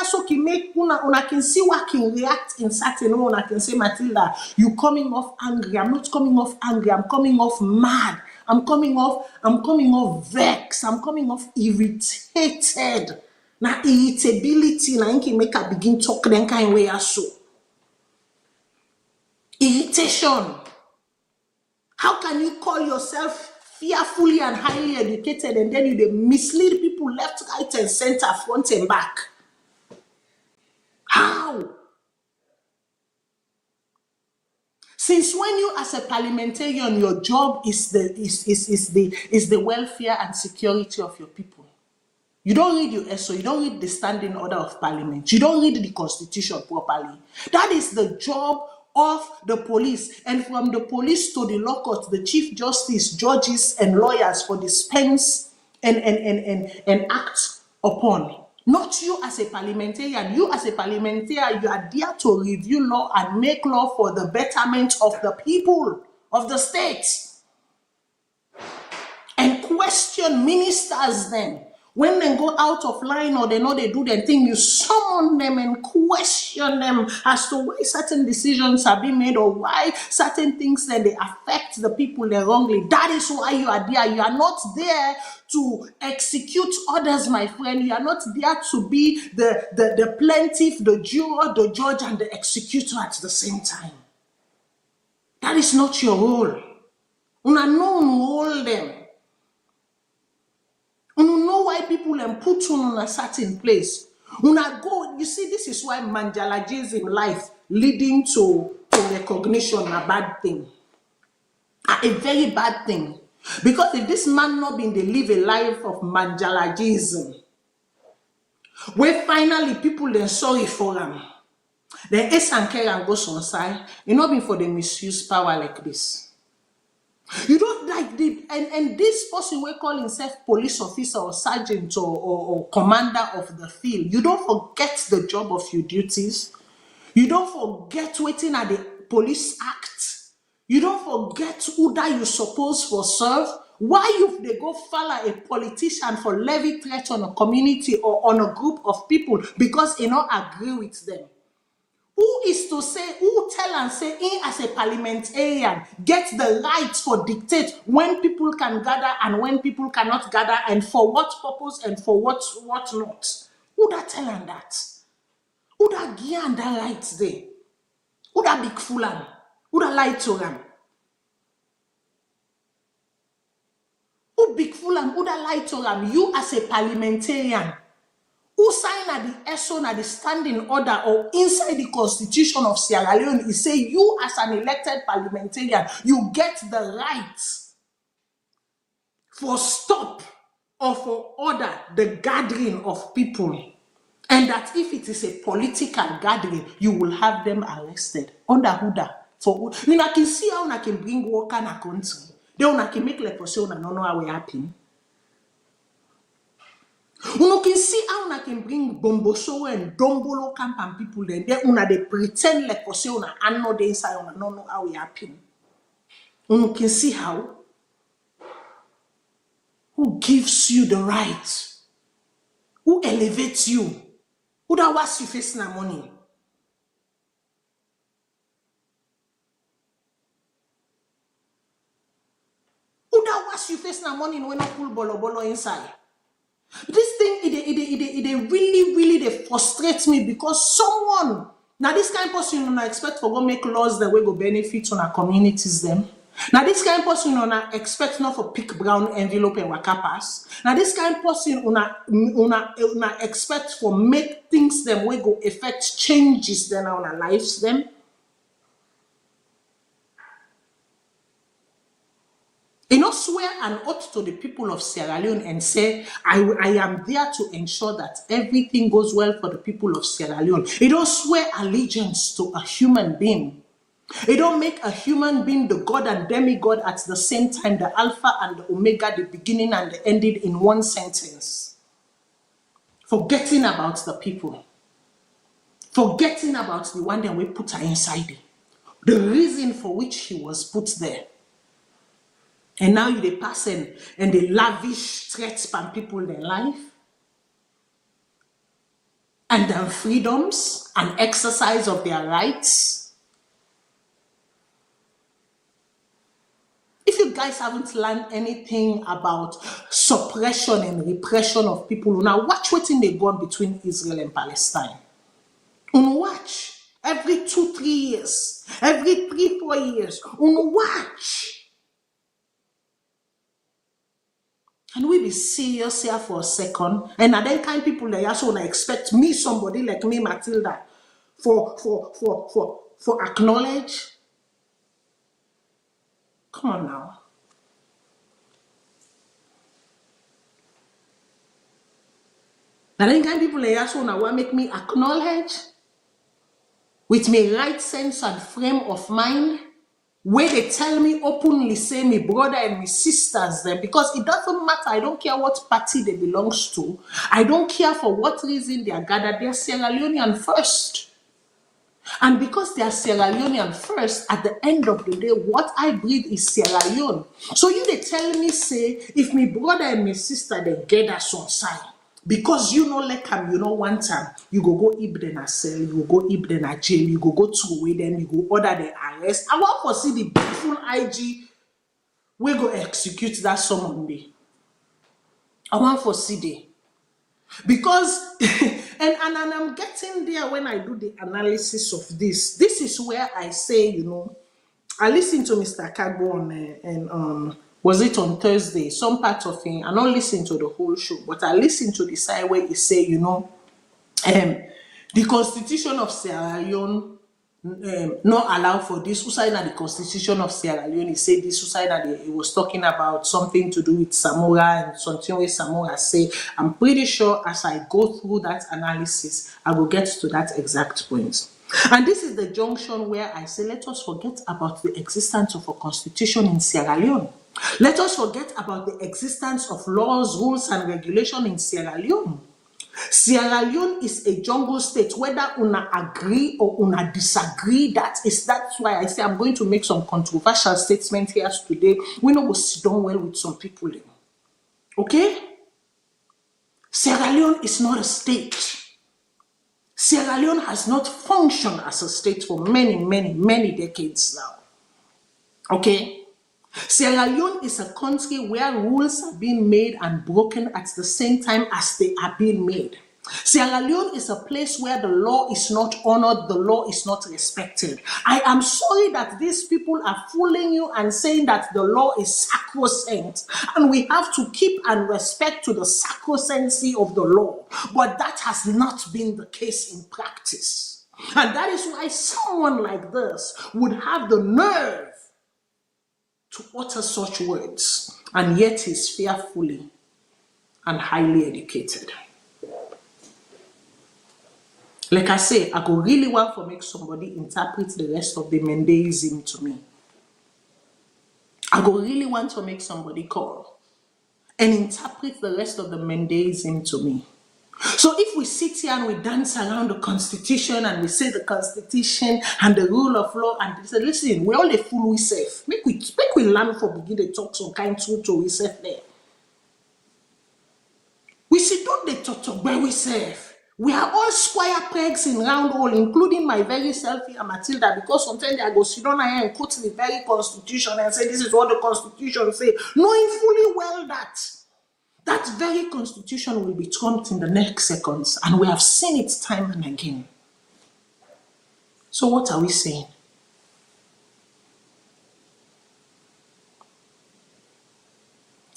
so can make una can see what can react in certain way. Una can say, Matilda, you coming off angry. I'm not coming off angry. I'm coming off mad. I'm coming off vexed. I'm coming off irritated. Now irritability, now can make her begin talk then kind way so. Irritation. How can you call yourself fearfully and highly educated and then you mislead people left, right, and center, front and back? How? Since when you as a parliamentarian, your job is the welfare and security of your people? You don't read your ESO, you don't read the standing order of parliament, you don't read the constitution properly. That is the job of the police, and from the police to the law court, the chief justice, judges, and lawyers for dispense and act upon. Not you as a parliamentarian. You as a parliamentarian, you are there to review law and make law for the betterment of the people of the state. And question ministers then. When they go out of line or they know they do their thing, you summon them and question them as to why certain decisions are being made or why certain things then they affect the people there wrongly. That is why you are there. You are not there to execute orders, my friend. You are not there to be the plaintiff, the juror, the judge, and the executor at the same time. That is not your role. Una no hold them. You know why people put on a certain place. Una go, you see, this is why manjalagism life leading to recognition a bad thing. A very bad thing. Because if this man not been they live a life of manjalagism, where finally people then sorry for them, then ace and care and goes on side, it not been for the misuse power like this. You don't like the and this person will call himself police officer or sergeant or commander of the field. You don't forget the job of your duties. You don't forget waiting at the police act. You don't forget who that you supposed for serve. Why if they go follow a politician for levy threat on a community or on a group of people because they don't agree with them? Who is to say, who tell and say, he as a parliamentarian get the right for dictate when people can gather and when people cannot gather and for what purpose and for what not? Who that tell and that? Who that give and that right there? Who that big fool am? Who that lie to them? Who big fool am? Who that lie to them? You as a parliamentarian. Who sign at the ESO at the standing order or inside the constitution of Sierra Leone is say you as an elected parliamentarian, you get the right for stop or for order the gathering of people. And that if it is a political gathering, you will have them arrested. Under Huda. For you know, I can see how I can bring work in a country. Then I can make like for sure I don't know how it happen. You can see how I can bring Bomboso and Dombolo camp and people then they pretend like for say I know the inside I don't know how it happen. You can see how. Who gives you the right? Who elevates you? Who that was you facing the money? Who that was you facing the money when I pull bolo inside? This thing, it really they frustrates me because someone, now this kind of person, you expect for go make laws that will go benefit on our communities them. Now this kind of person, you expect not for pick brown envelope and waka pass. Now this kind of person, you expect for make things them will go affect changes then on our lives them. You know, swear an oath to the people of Sierra Leone and say, I am there to ensure that everything goes well for the people of Sierra Leone. You don't swear allegiance to a human being. You don't make a human being the God and demigod at the same time, the Alpha and the Omega, the beginning and the ending in one sentence. Forgetting about the people. Forgetting about the one that we put her inside. The reason for which he was put there. And now you they passing and they lavish threats from people in their life and their freedoms and exercise of their rights. If you guys haven't learned anything about suppression and repression of people, now watch what's in the gun between Israel and Palestine. Watch every 2-3 years, every 3-4 years. Watch. And we be serious here for a second. And are then kind people that also expect me, somebody like me, Matilda, for acknowledge. Come on now. Now then kind people like also now want make me acknowledge with my right sense and frame of mind, where they tell me openly, say me brother and me sisters them, because it doesn't matter. I don't care what party they belongs to. I don't care for what reason they are gathered. They are Sierra Leonean first. And because they are Sierra Leonean first, at the end of the day, what I breathe is Sierra Leone. So you they tell me, say, if me brother and me sister, they gather some sign. Because you know, like you know, one time, you go ib them a cell, you go ib them a jail, you go through with them, you go order the arrest. I want to see the beautiful IG, we go execute that Monday. I want to see the. Because, and I'm getting there when I do the analysis of this. This is where I say, you know, I listened to Mr. Kagbo and was it on Thursday? Some part of it, I don't listen to the whole show, but I listened to the side where he say, you know, the Constitution of Sierra Leone not allow for this. Usaina, the Constitution of Sierra Leone, he said this. Usaina, he was talking about something to do with Samura and something with Samura say. I'm pretty sure as I go through that analysis, I will get to that exact point. And this is the junction where I say, let us forget about the existence of a constitution in Sierra Leone. Let us forget about the existence of laws, rules, and regulation in Sierra Leone. Sierra Leone is a jungle state, whether una agree or una disagree. That's why I say I'm going to make some controversial statements here today. We know we sit down well with some people. Okay? Sierra Leone is not a state. Sierra Leone has not functioned as a state for many decades now. Okay? Sierra Leone is a country where rules are being made and broken at the same time as they are being made. Sierra Leone is a place where the law is not honored, the law is not respected. I am sorry that these people are fooling you and saying that the law is sacrosanct, and we have to keep and respect to the sacrosanctity of the law. But that has not been the case in practice. And that is why someone like this would have the nerve to utter such words, and yet he's fearfully and highly educated. Like I say, I go really want to make somebody interpret the rest of the Mendeism to me. I go really want to make somebody call and interpret the rest of the Mendeism to me. So if we sit here and we dance around the Constitution and we say the Constitution and the rule of law and we say, listen, we all a fool we safe. Make we learn for begin to talk some kind of truth to we safe there. We see don't they talk where we safe. We are all square pegs in round hole, including my very self here, Matilda, because sometimes I go sit down here and quote the very Constitution and say this is what the Constitution say, knowing fully well that that very Constitution will be trumped in the next seconds, and we have seen it time and again. So what are we saying?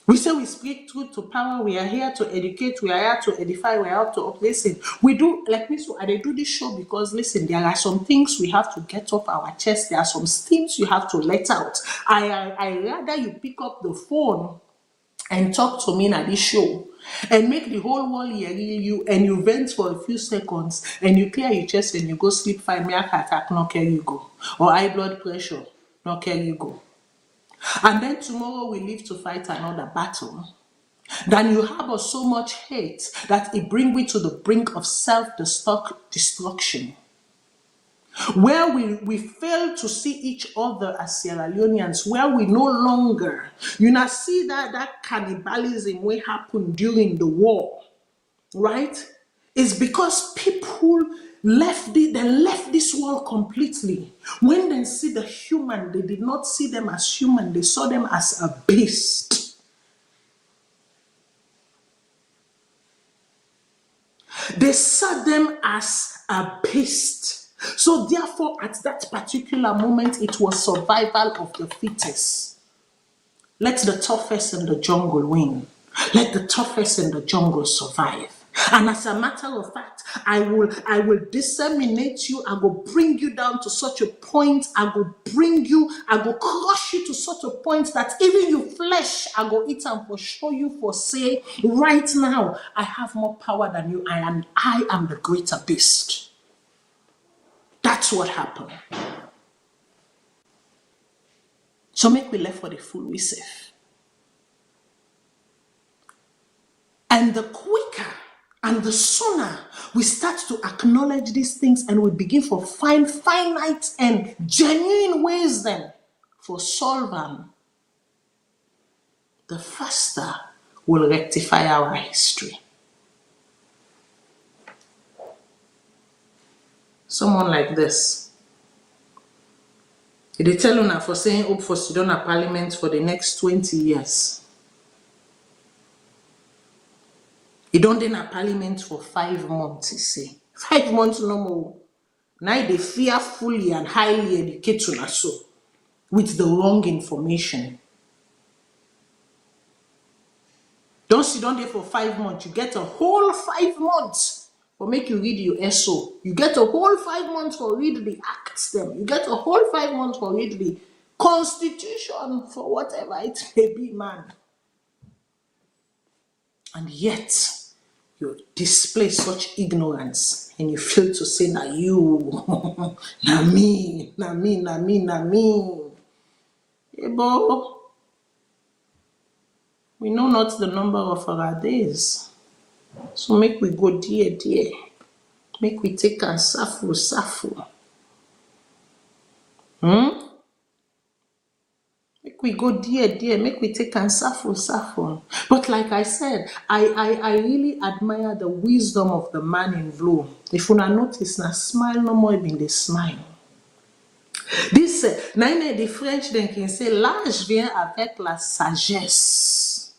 We say we speak truth to power. We are here to educate. We are here to edify. We are here to listen. We do like me. So I do this show because listen, there are some things we have to get off our chest. There are some things you have to let out. I rather you pick up the phone and talk to me at this show and make the whole world hear you, and you vent for a few seconds and you clear your chest and you go sleep fine. Me heart attack, no care you go, or high blood pressure, no care you go. And then tomorrow we live to fight another battle. Then you harbor so much hate that it brings you to the brink of self-destruction. where we fail to see each other as Sierra Leoneans, where we no longer, see that cannibalism will happen during the war, right? It's because people left this world completely. When they see the human, they did not see them as human, they saw them as a beast. They saw them as a beast. So therefore, at that particular moment, it was survival of the fittest. Let the toughest in the jungle win. Let the toughest in the jungle survive. And as a matter of fact, I will disseminate you. I will bring you down to such a point. I will crush you to such a point that even your flesh, I will eat and for show you for say, right now, I have more power than you. I am the greater beast. That's what happened. So make we left for the fool we save. And the quicker and the sooner we start to acknowledge these things and we begin to find finite and genuine ways then for solving, the faster we'll rectify our history. Someone like this. They tell you for saying hope for Sidona Parliament for the next 20 years. He don't in a parliament for 5 months, he say. 5 months no more. Now they fearfully and highly educated us so with the wrong information. Don't sit down there for 5 months. You get a whole 5 months for make you read your Ecsl. You get a whole 5 months for read the acts them. You get a whole 5 months for read the constitution for whatever it may be, man. And yet, you display such ignorance and you fail to say, na you, na me. Ebo, we know not the number of our days. So make we go dear. Make we take and suffer. Make we go dear. Make we take and suffer. But like I said, I really admire the wisdom of the man in blue. If you notice, na smile no more even the smile. This, the French then can say, l'âge vient avec la sagesse.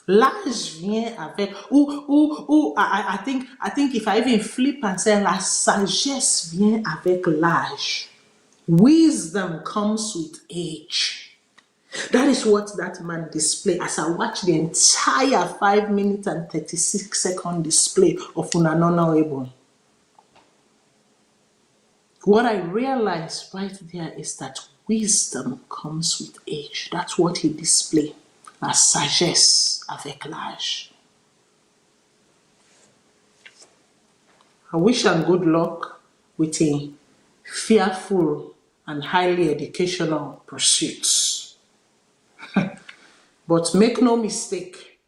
L'âge vient avec, I think if I even flip and say, la sagesse vient avec l'âge. Wisdom comes with age. That is what that man displayed as I watched the entire 5 minutes and 36 second display of Unanona Ebon. What I realized right there is that wisdom comes with age. That's what he displayed. La sagesse avec l'âge. I wish him good luck with a fearful and highly educational pursuits. But make no mistake.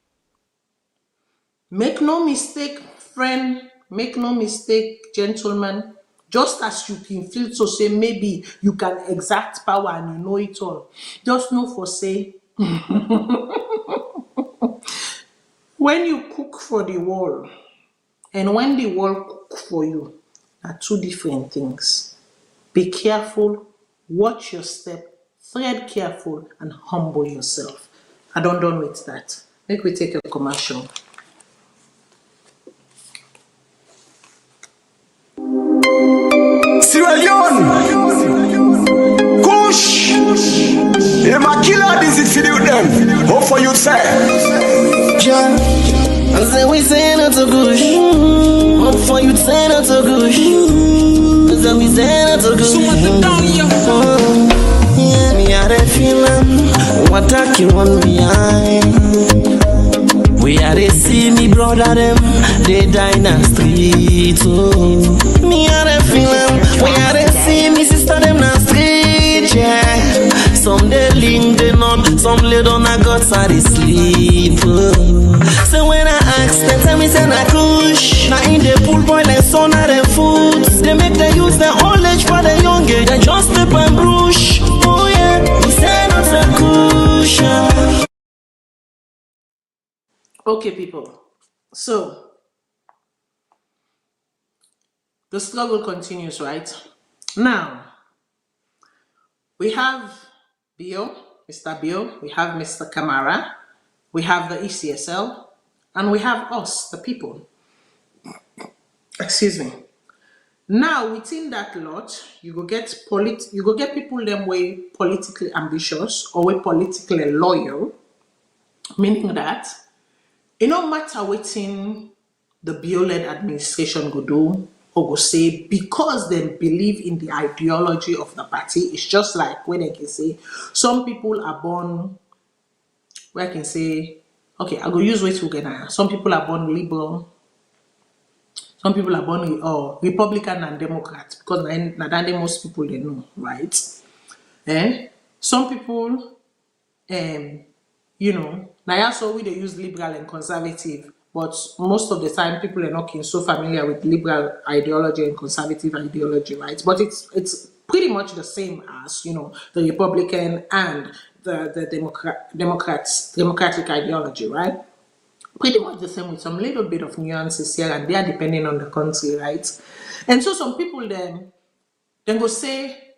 Make no mistake, friend. Make no mistake, gentlemen. Just as you can feel to say maybe you can exact power and you know it all. Just know for say, when you cook for the world and when the world cook for you are two different things. Be careful, watch your step, tread careful, and humble yourself. I don't done with that. Make we take a commercial. Sierra Leone, kush, killer this for them. Hope for you, sir. John, I say we say not to kush. Hope for you, say not to kush. I say we say not to kush. Yeah, me are a feeling what I can run behind. We are they see me brother them, they die in the street. Oh, me are they feeling. We are they see me sister them in the street. Yeah, some they link they not, some lay down a guts are they sleep. Oh. So when I ask them, tell me say na kush. Now in the pool boy like son of them food. Them Okay, people. So the struggle continues, right? Now we have Bill, Mr. Bill, we have Mr. Kamara, we have the ECSL, and we have us, the people. Excuse me. Now within that lot, you go get people them way politically ambitious or way politically loyal, meaning that it no matter within the bio-led administration go do or go say because they believe in the ideology of the party. It's just like when I can say some people are born where I can say, okay, I go use way together. Some people are born liberal, some people are born Republican and Democrat because that most people they know, right? Eh? Some people you know, now also we they use liberal and conservative, but most of the time people are not so familiar with liberal ideology and conservative ideology, right? But it's pretty much the same as the Republican and the democratic ideology, right? Pretty much the same with some little bit of nuances here and there depending on the country, right? And so some people then go say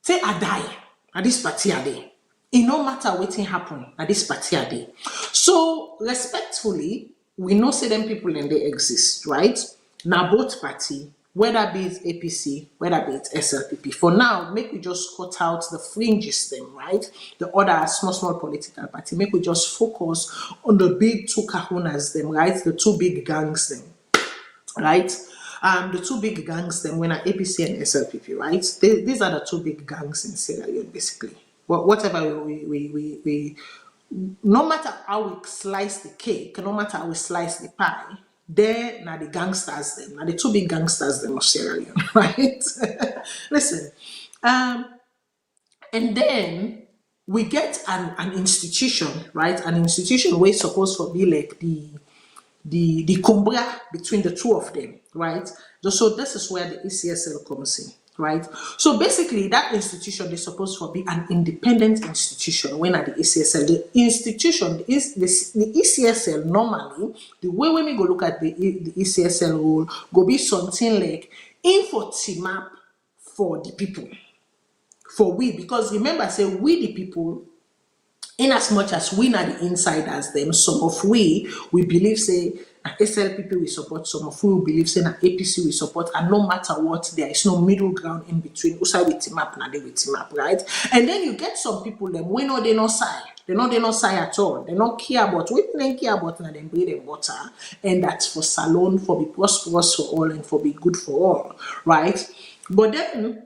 I die at this party a day. It no matter wetin happen at this party a day. So respectfully, we know say them people and they exist, right? Now both party, whether be it APC, whether be it SLPP. For now, make we just cut out the fringes them, right? The other small political party. Make we just focus on the big two kahunas them, right? The two big gangs them, right? The two big gangs then when are APC and SLPP, right? These are the two big gangs in Sierra Leone, basically. Whatever we no matter how we slice the cake, no matter how we slice the pie, they're now the gangsters them, now the two big gangsters them of Sierra Leone, right? Listen, and then we get an institution, right? An institution where it's supposed to be like the cumbria between the two of them, right? So this is where the ECSL comes in, right? So basically, that institution is supposed to be an independent institution. When at the ECSL, the institution is the ECSL normally the way when we go look at the ECSL rule go be something like info team up for the people, for we, because remember, say we the people in as much as we are the insiders them, some of we believe say SLPP we support, some of we believe say APC we support, and no matter what, there is no middle ground in between. Usai with team up, they with team up, right? And then you get some people them we know they not side. They not side at all. They not care about what they care about now them bread and butter. And that's for Salone, for be prosperous for all and for be good for all, right? But then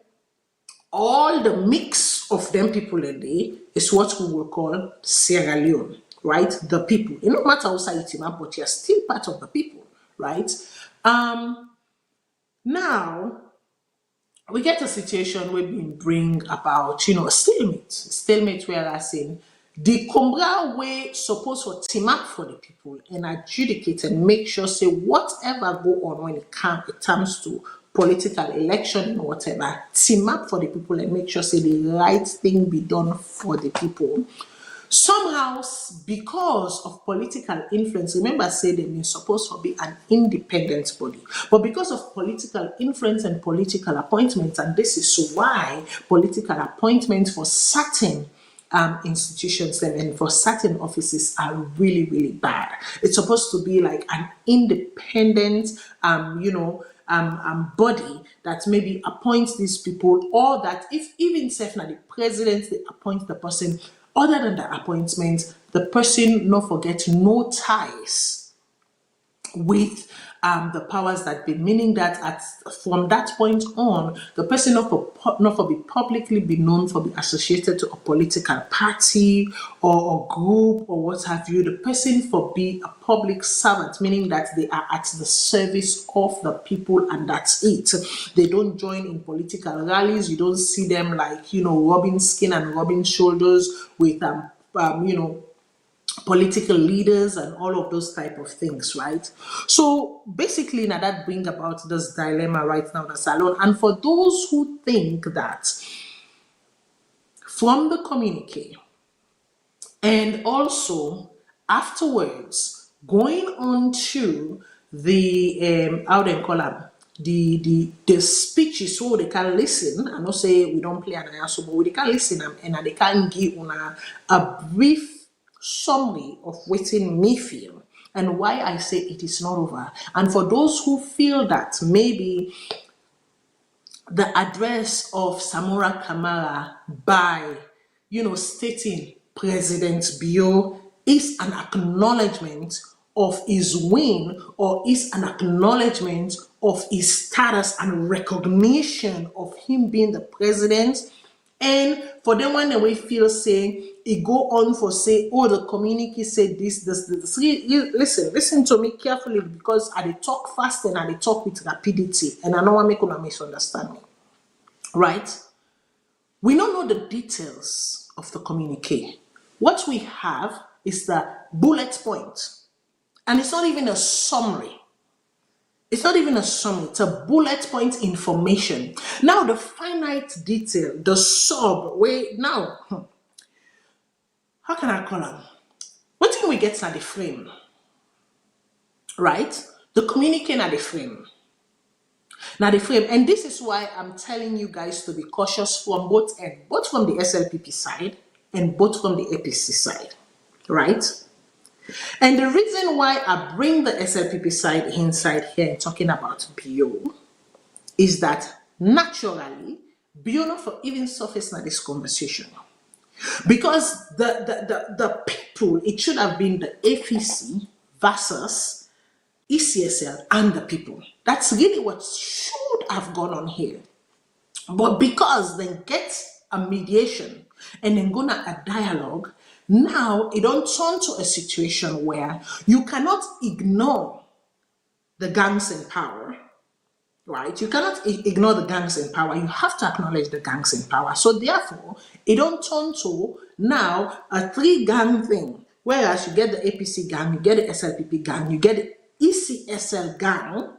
all the mix of them people in there is what we will call Sierra Leone, right? The people. It no matter how side you up, but you're still part of the people, right? Now we get a situation where we bring about, a stalemate where I say the Cumbria way supposed to team up for the people and adjudicate and make sure say whatever go on when it comes to political election or whatever, team up for the people and make sure say the right thing be done for the people. Somehow, because of political influence, remember, say they're supposed to be an independent body, but because of political influence and political appointments, and this is why political appointments for certain institutions and for certain offices are really, really bad. It's supposed to be like an independent, body that maybe appoints these people, or that if even self now the president they appoint the person. Other than the appointment, the person not forget no ties with the powers that be, meaning that from that point on, the person not for be publicly be known for be associated to a political party or a group or what have you. The person for be a public servant, meaning that they are at the service of the people and that's it. They don't join in political rallies. You don't see them like rubbing skin and rubbing shoulders with political leaders and all of those type of things, right? So basically now that bring about this dilemma right now, the Salone. And for those who think that from the communique and also afterwards Going on to the how they call them, the speeches so they can listen. I know say we don't play an answer, but they can listen and they can give a brief summary of what me feel and why I say it is not over. And for those who feel that maybe the address of Samura Kamara by, stating President Bio is an acknowledgement of his win or is an acknowledgement of his status and recognition of him being the president. And for them, when they feel say, it go on for say, oh, the community said this. Listen to me carefully because I talk fast and I talk with rapidity, and I know I make una misunderstand me. Right? We don't know the details of the communique. What we have is the bullet point, and it's not even a summary. It's not even a summary, it's a bullet point information. Now, the finite detail, the sub, how can I call them? What thing we get at the frame? Right? The communique at the frame. Now, the frame, and this is why I'm telling you guys to be cautious from both ends, both from the SLPP side and both from the APC side. Right? And the reason why I bring the SLPP side inside here and talking about BO is that naturally, BO not for even surface in this conversation. Because the people, it should have been the APC versus ECSL and the people. That's really what should have gone on here. But because they get a mediation and then go a dialogue, now it don't turn to a situation where you cannot ignore the gangs in power, right? You cannot ignore the gangs in power. You have to acknowledge the gangs in power. So therefore, it don't turn to now a 3-gang thing. Whereas you get the APC gang, you get the SLPP gang, you get the ECSL gang,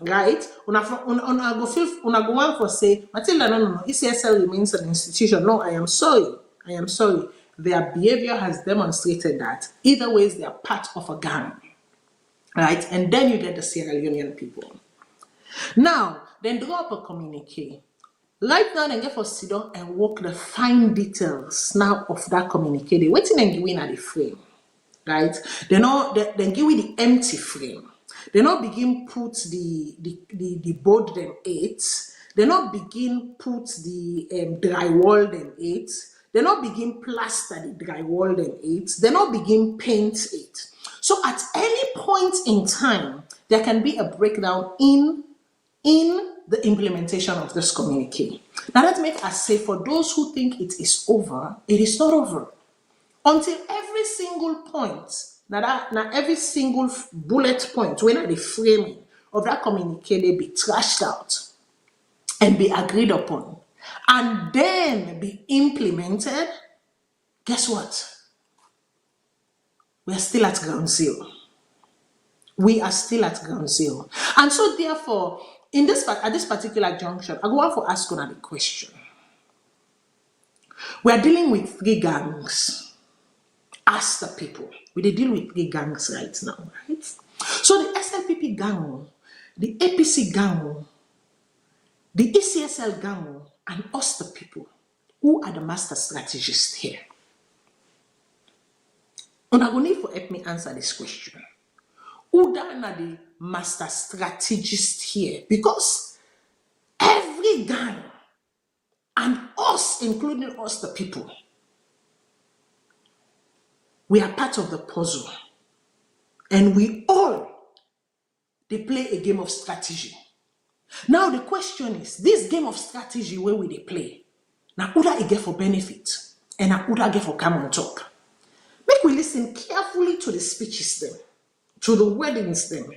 right? Una go on for say, Matilda, no, ECSL remains an institution. No, I am sorry. Their behavior has demonstrated that either ways they are part of a gang, right? And then you get the Sierra Leonean people. Now, then draw up a communique. Right now, they get for sit down and work the fine details now of that communique. They waiting and giving at the frame, right? They give you the empty frame. They not begin put the board them 8. They not begin put the drywall them 8. They not begin plaster the drywall them 8. They not begin paint it. So at any point in time, there can be a breakdown in the implementation of this communique. Now that makes us say for those who think it is over, it is not over. Until every single point, now every single bullet point, when at the framing of that communique, they be trashed out and be agreed upon, and then be implemented, guess what? We are still at ground zero. We are still at ground zero. And so therefore, at this particular junction, I go on for ask another question. We are dealing with 3 gangs. As the people, we deal with 3 gangs right now, right? So the SLPP gang, the APC gang, the ECSL gang, and us the people, who are the master strategists here? And I'm going to need for help me answer this question. Who are the master strategists here? Because every gang, and us, including us the people, we are part of the puzzle. And we all, they play a game of strategy. Now the question is, this game of strategy, where will they play? Now, who that get for benefit? And who that get for come on top? Make we listen carefully to the speeches them, to the weddings them,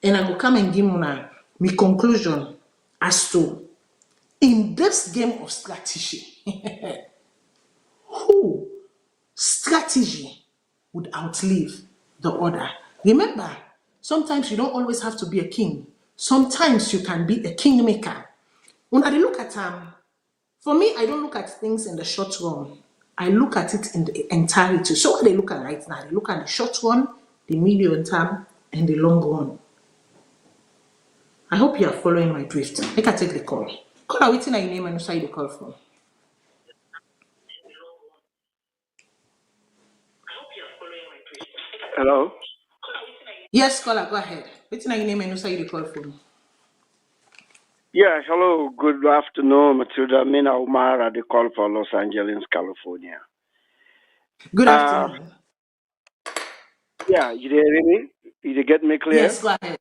and I will come and give my conclusion as to, in this game of strategy, who strategy would outlive the other. Remember, sometimes you don't always have to be a king. Sometimes you can be a kingmaker. When I look at for me, I don't look at things in the short run. I look at it in the entirety. So what they look at right now, they look at the short run the medium term, and the long run. I hope you are following my drift. Make I take the call. Call out waiting your name and say the call from. Hello? Yes, caller, go ahead. Waiting your name and say the call from. Yeah, hello. Good afternoon, Matilda. Mina Umar at the call for Los Angeles, California. Good afternoon. Yeah, you hear me? You get me clear? Yes, go ahead.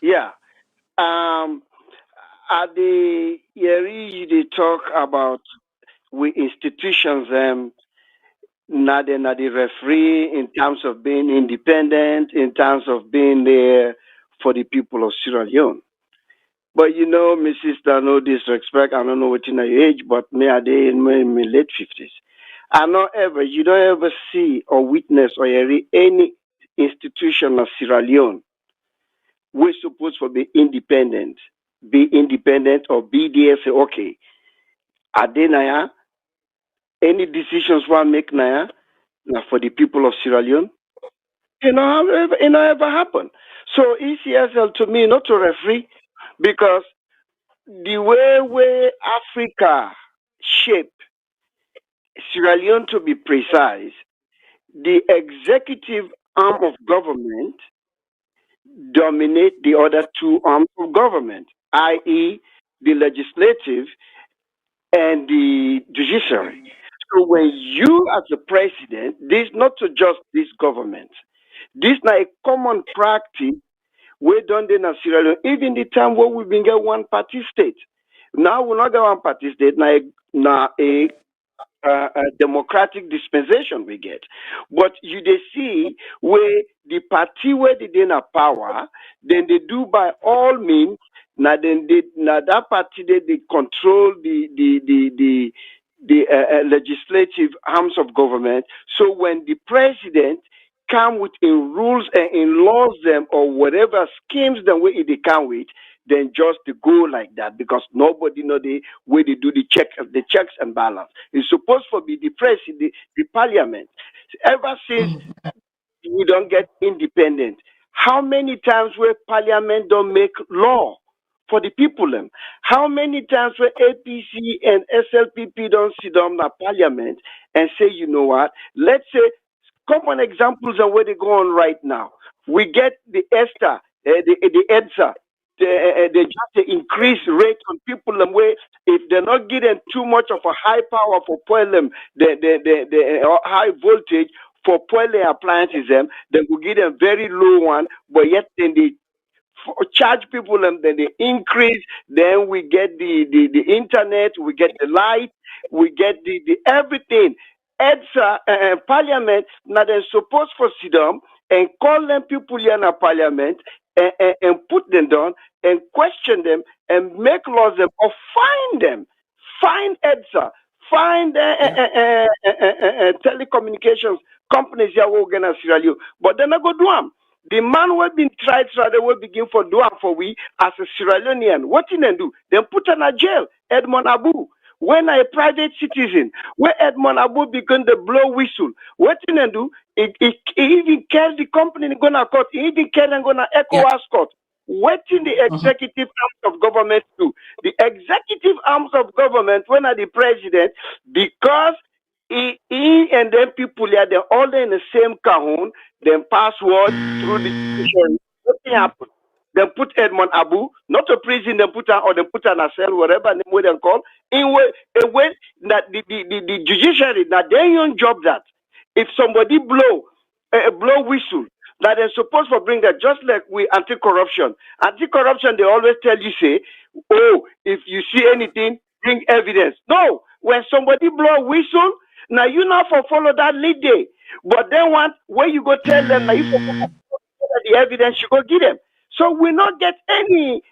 Yeah. At the Yeri, they talk about we institutions not the referee in terms of being independent, in terms of being there for the people of Sierra Leone. But you know, my sister, no disrespect, I don't know what in your age, but me are they in my late 50s. You don't ever see or witness or hear any institution of Sierra Leone we're supposed to be independent or be there, say, okay, are they naya? Any decisions one make naya now for the people of Sierra Leone? It not ever happen. So ECSL to me not to referee because the way Africa shape Sierra Leone to be precise, the executive arm of government dominate the other two arms of government, i.e., the legislative and the judiciary. So when you as the president, this not to just this government, this not a common practice we done in Sierra Leone, even the time where we've been get one party state. Now we're not get one party state, now a democratic dispensation we get. But you they see where the party where they in a power, then they do by all means. Now then now that party they control the legislative arms of government. So when the president come with in rules and in laws them or whatever schemes them where they come with, then just to go like that because nobody know the way they do the checks and balance. It's supposed to be the president, the parliament. Ever since we don't get independent, how many times where parliament don't make law for the people them? How many times where APC and SLPP don't sit down in parliament and say, you know what? Let's say common examples of where they go on right now. We get the ESTA, the EDSA, they just increase rate on people and where if they're not getting too much of a high power for poil them, the high voltage for poiling appliances them, they will give them very low one, but yet then they charge people and then they increase. Then we get the internet, we get the light, we get the everything. EDSA parliament now they're supposed for sit down and call them people here in a parliament and put them down and question them and make laws them or fine them. Fine EDSA, fine telecommunications companies here who organize Sierra Leone, but then I go do them. The man who been tried so they will begin for do for we as a Sierra Leonean. What did they do? They put him in jail, Edmond Abu. When a private citizen, where Edmond Abu began to blow whistle, what did they do? He even carried the company in gonna court, he even carried and gonna ECOWAS court. What did the executive arms of government do? The executive arms of government, when are the president, because he and then people here, they're all in the same cajon, then password through the judiciary. Nothing happened. Then put Edmond Abu, not to prison, then put her or then put her in a cell, whatever name we then call, in a way that the judiciary, that their own job that if somebody blow whistle, that they're supposed to bring that just like we anti-corruption. Anti-corruption, they always tell you, say, oh, if you see anything, bring evidence. No, when somebody blow a whistle, now you not for follow that lead day. But then where you go tell them, now you for the evidence, you go give them. So we not get any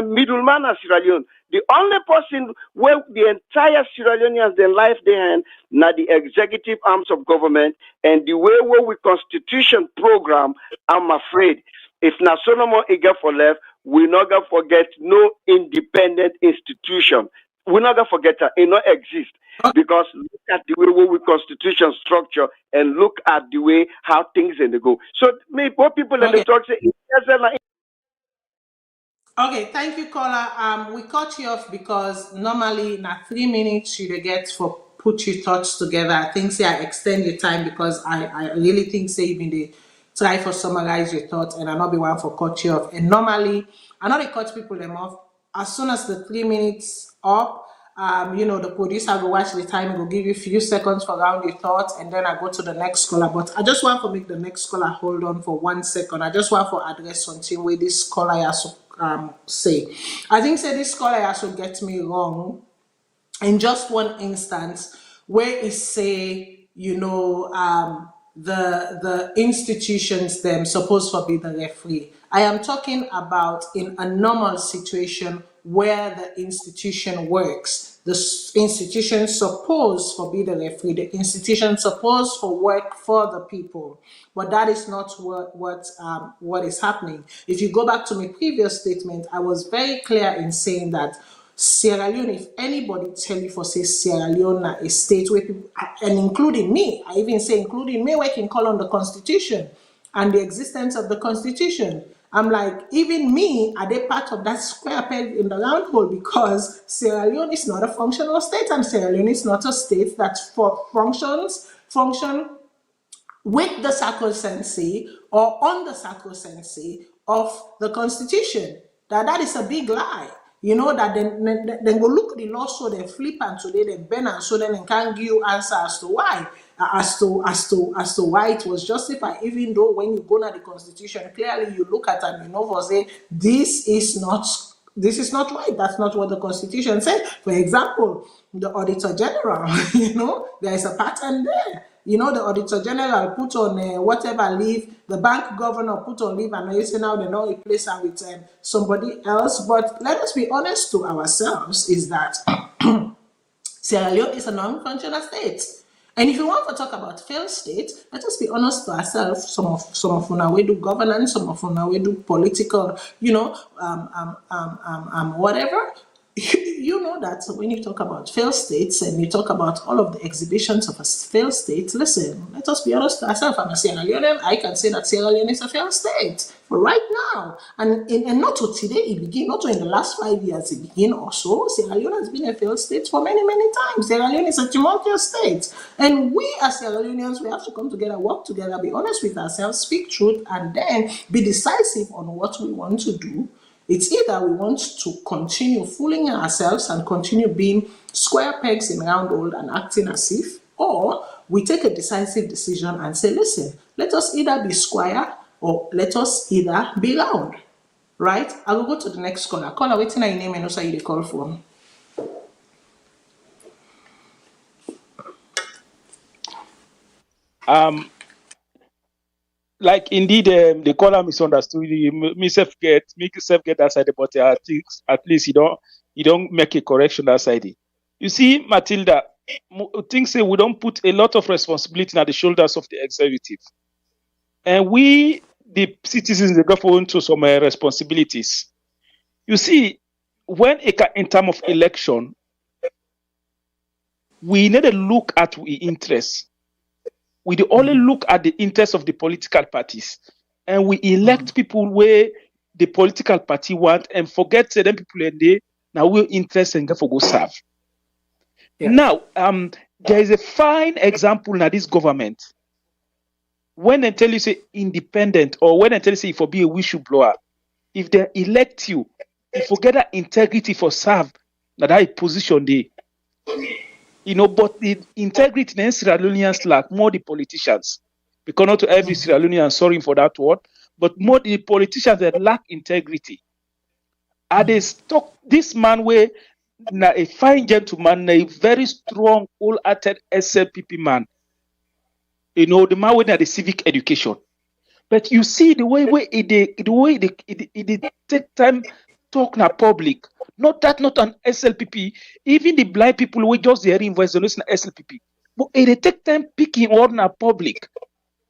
middleman in Sierra Leone. The only person where the entire Sierra Leoneans their life they hand now the executive arms of government and the way where we constitution program. I'm afraid if na Solomon Iga for left, we not gonna forget no independent institution we're not gonna forget that it not exist because look at the way we constitution structure and look at the way how things in the go. So me what people in the talk say Okay, thank you, caller. We cut you off because normally na 3 minutes you dey get for put your thoughts together. I think say I extend your time because I really think say you been dey try for summarize your thoughts and I not be one for cut you off. And normally I know they cut people them off as soon as the 3 minutes up. The producer will watch the time, will give you a few seconds for round your thoughts, and then I go to the next caller. But I just want to make the next caller hold on for 1 second. I just want to address something where this caller has to say. I think say this caller has to get me wrong in just one instance where it say, the institutions them supposed to be the referee. I am talking about in a normal situation where the institution works. The institution supposed to be the referee. The institution supposed to work for the people, but that is not what is happening. If you go back to my previous statement, I was very clear in saying that Sierra Leone, if anybody tell you for say Sierra Leone a state where people, and including me, I even say including me, we can call on the constitution and the existence of the constitution. I'm like, even me, are they part of that square peg in the round hole? Because Sierra Leone is not a functional state, and Sierra Leone is not a state that function with the sacrosanctity or on the sacrosanctity of the constitution. That is a big lie. That then go look at the law, so they flip and so they bend and so then they can't give you answer as to why. As to why it was justified, even though when you go to the constitution, clearly you look at and for say this is not right. That's not what the constitution said. For example, the auditor general, there is a pattern there. The auditor general put on whatever leave, the bank governor put on leave, and you say now they know replace her with somebody else. But let us be honest to ourselves, is that Sierra Leone is a non-functional state. And if you want to talk about failed state, let us be honest to ourselves. Some of una we do governance, some of una we do political, whatever. You know that when you talk about failed states and you talk about all of the exhibitions of a failed state, listen, let us be honest to ourselves. I'm a Sierra Leone. I can say that Sierra Leone is a failed state for right now. And not to today it begin, not to in the last 5 years it begin or so. Sierra Leone has been a failed state for many, many times. Sierra Leone is a tumultuous state. And we as Sierra Leoneans, we have to come together, work together, be honest with ourselves, speak truth, and then be decisive on what we want to do. It's either we want to continue fooling ourselves and continue being square pegs in round hole and acting as if, or we take a decisive decision and say, listen, let us either be square or let us either be round. Right? I will go to the next caller. Caller, waiting on your name and also you call for. Like indeed, the caller misunderstood you. Myself get that side, but at least you don't make a correction that side. You see, Matilda, things say we don't put a lot of responsibility on the shoulders of the executive, and we, the citizens, they go for into some responsibilities. You see, when in terms of election, we need to look at the interests. We only look at the interests of the political parties, and we elect people where the political party want and forget certain people in there. Now we're interested in go serve. Yeah. Now, there is a fine example in this government. When they tell you say independent, or when they tell you say for be a whistleblower, if they elect you, you forget that integrity for serve, that position there. But the integrity in Sierra Leoneans lack more the politicians. Because not to every Sierra Leonean, sorry for that word, but more the politicians that lack integrity. Are they stuck this man where a fine gentleman, a very strong, wholehearted SLPP man. The man with the civic education. But you see the way it take time talk na public. Not an SLPP. Even the blind people who just hearing voice they listen to SLPP. But it take time picking word na public.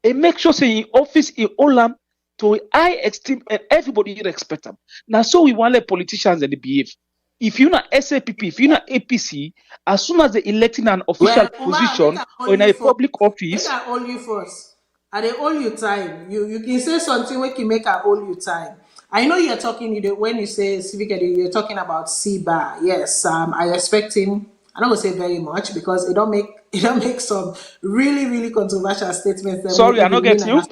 And make sure say in office in Olam to high esteem and everybody respect them. Now so we want the politicians and they behave. if you're not SAPP, if you're not APC, as soon as they electing an official Well, Uma, position make I or hold in you a for. public Make office, I hold you first. I dey hold you time. You can say something wey can make I hold you time. I know you're talking. When you say civic education, you're talking about CBA. Yes, I expect him. I don't go say very much because it don't make it don't make some really controversial statements that will sorry, I not even mean get you.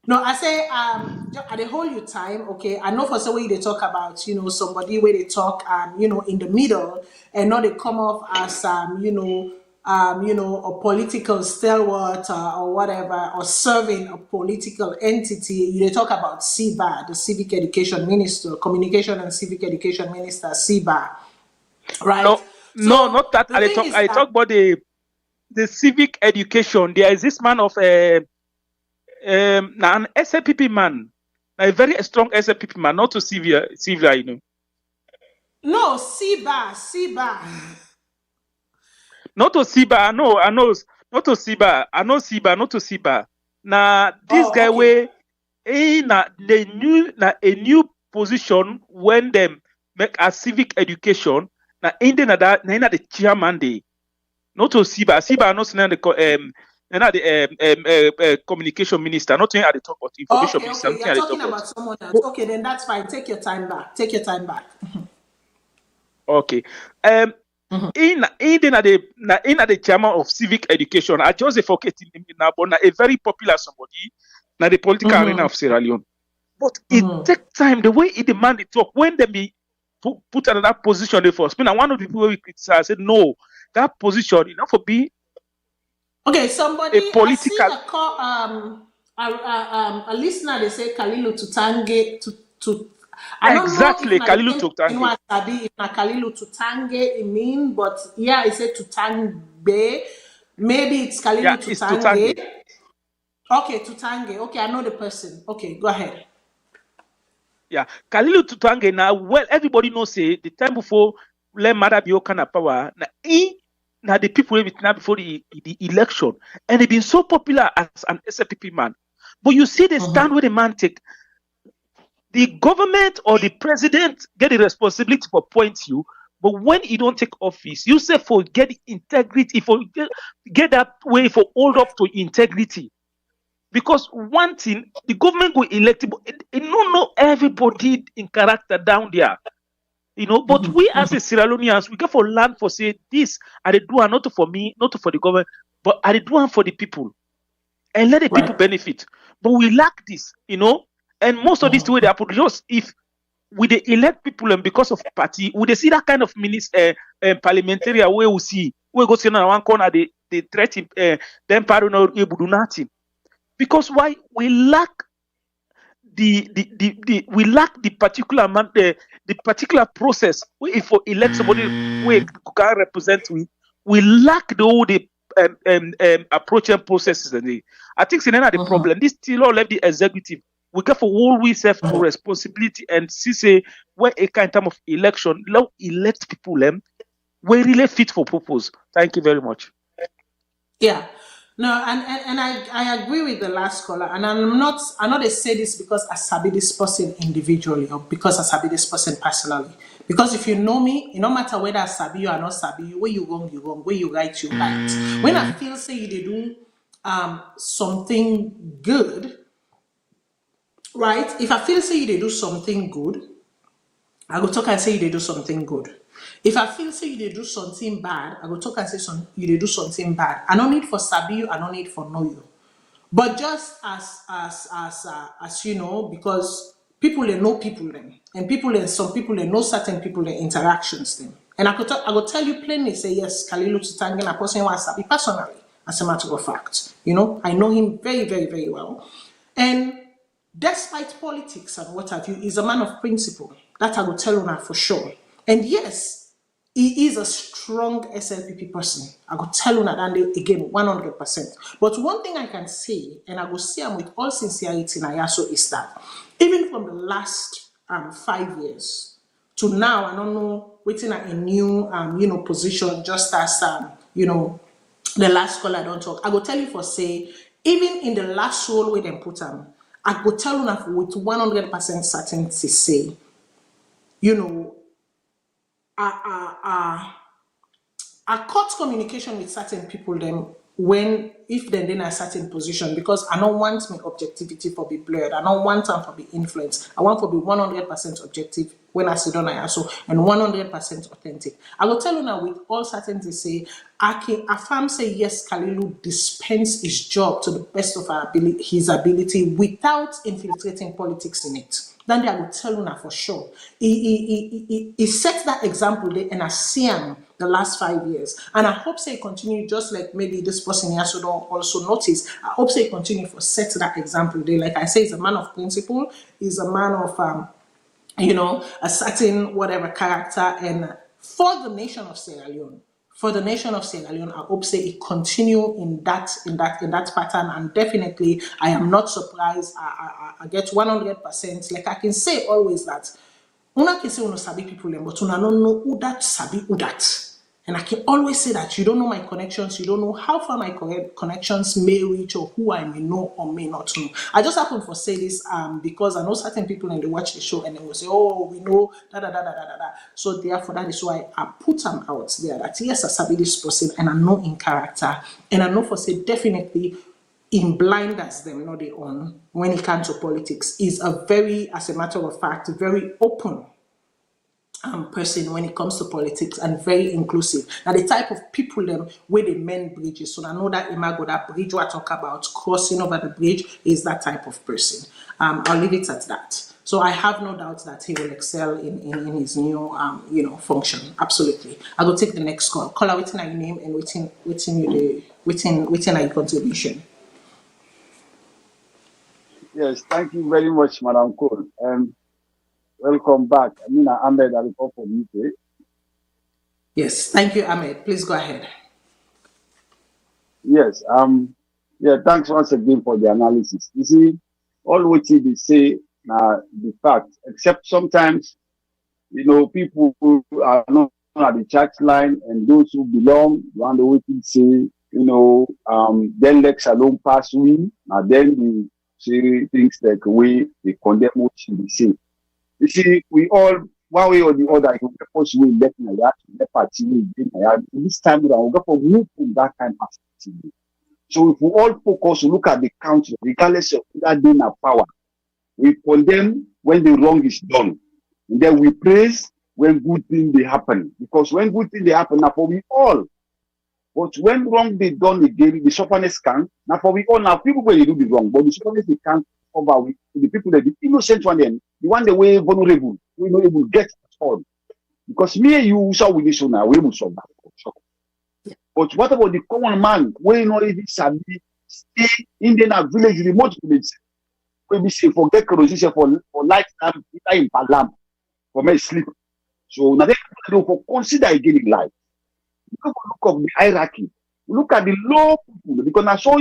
no, I say I dey hold you time, okay. I know for some way they talk about, somebody where they talk in the middle and not they come off as a political stalwart or whatever, or serving a political entity. They talk about CBA, the Civic Education Minister, Communication and Civic Education Minister, CBA. Right? No, So not that. the thing is I that talk about the civic education. There is this man of now an SAPP man, a very strong SAPP man, not to severe, no CBA. Not to Siba, I know, not to Siba, not to Siba. Now this guy Oh, okay. way in a new position when them make a civic education. Now in the chairman day, not to Siba, not the communication minister, not at the top of the information minister, Okay. not You're at the talking top of. about someone else. Okay, then that's fine. Take your time back. Okay. In the chairman of civic education, I just forget him now, but a very popular somebody now the political arena of Sierra Leone. But it takes time. The way the man they talk when they be put another position they first. And one of the people we criticize said no, that position enough for be Okay, somebody a political. I see a call a listener they say Kalilu Tutange to I don't Exactly, know if Kalilu Toktange. if na Kalilu Tutange it mean, but yeah, it said Tutange. Maybe it's Kalilu Yeah, it's Tutange. Okay, Tutange. Okay, I know the person. Okay, go ahead. Yeah, Kalilu Tutange now. Well, everybody knows say the time before let Mother be kind of power. Now the people now before the election, and they've been so popular as an SFPP man. But you see the stand where the man take. The government or the president get the responsibility for appoint you, but when you don't take office, you say forget integrity, get that way for hold up to integrity. Because one thing, the government go elect, but it don't know everybody in character down there. But we as a Sierra Leoneans, we get for land for say this, I they do not for me, not for the government, but I they do for the people. And let the people benefit. But we lack this, and most of this the way they happen, just if we they elect people and because of party, we they see that kind of parliamentarian where we see, we go see now one corner, they threaten them pardon or able to do nothing. Because why we lack we lack the particular the particular process where if we elect somebody we can represent we lack the approaching processes and I think it's another problem. This still all left the executive. We get for all we self to responsibility and see say where a kind of election now elect people we really fit for purpose. Thank you very much. Yeah. No, and I agree with the last caller, and I'm not they say this because I sabi this person individually or because I sabi this person personally. Because if you know me, it no matter whether I sabi you or not sabi you, where you wrong, where you right, you right. When I feel say you do something good, right? If I feel say you do something good, I go talk and say you do something good. If I feel say you do something bad, I go talk and say you do something bad. I don't need for sabi you, I don't need for know you. But just as because people they know people them, and people and some people they know certain people their interactions them. And I go tell you plainly say yes, Kalilu Tutangen, a person who I sabi personally, as a matter of fact. I know him very, very, very well. And despite politics and what have you, he's a man of principle. That I will tell you now for sure. And yes, he is a strong SLPP person. I will tell you that again, 100%. But one thing I can say, and I will say I'm with all sincerity, Nayaso, is that even from the last 5 years to now, I don't know, waiting at a new position, just as the last call I don't talk. I will tell you for say, even in the last role where they put I could tell you with 100% certainty say, I cut communication with certain people then when if then in a certain position because I don't want my objectivity for be blurred. I don't want them for be influenced. I want to be 100% objective when I sit on I so and 100% authentic. I will tell you now with all certainty say I can affirm say yes, Kalilu dispense his job to the best of his ability without infiltrating politics in it. Then I will tell you now for sure. He set that example there and I see him the last 5 years. And I hope say continue just like maybe this person here should also notice. I hope say continue for set that example there. Like I say, he's a man of principle, he's a man of a certain whatever character and for the nation of Sierra Leone. For the nation of Sierra Leone, I hope say it continue in that pattern, and definitely I am not surprised. I get 100%. Like I can say always that una can say una sabi people, but una don't know who that sabi who that. And I can always say that you don't know my connections, you don't know how far my connections may reach or who I may know or may not know. I just happen to say this because I know certain people and they watch the show and they will say, oh, we know, da da da da da da da. So therefore, that is why I put them out there that yes, I sabi this person and I know in character. And I know for say definitely in blinders them, not their own, when it comes to politics, is a very, as a matter of fact, very open person when it comes to politics and very inclusive. Now the type of people them where they mend bridges. So I know that Imago, that bridge we talk about crossing over the bridge is that type of person. I'll leave it at that. So I have no doubt that he will excel in his new function. Absolutely. I will take the next call. Caller, waiting your name and waiting your contribution. Yes, thank you very much, Madam Cole. Welcome back. Ahmed, I report from UK. Yes, thank you, Ahmed. Please go ahead. Yes, thanks once again for the analysis. You see, all what they say the fact, except sometimes, people who are not at the church line and those who belong, one the way to say, then let Salone pass we, and then they say things like way they condemn what they say. You see, we all, one way or the other, you force we let party this time we'll go for move from that kind of activity. So if we all focus, look at the country, regardless of that being a power, we condemn when the wrong is done. And then we praise when good things they happen. Because when good things they happen, now for we all. But when wrong they done again, the sufferness can. Now for we all, now people when they do the wrong, but the sufferness they can't cover with the people that the innocent one then, the one that way vulnerable, we know able get at all. Because me and you saw with this one now, we will solve that. But what about the common man? We know if it's a stay in the village, remote village. We be say forget corrosion for lifetime in lamp for me sleep. So now they for consider again in life. Look at the hierarchy. Look at the low people because I saw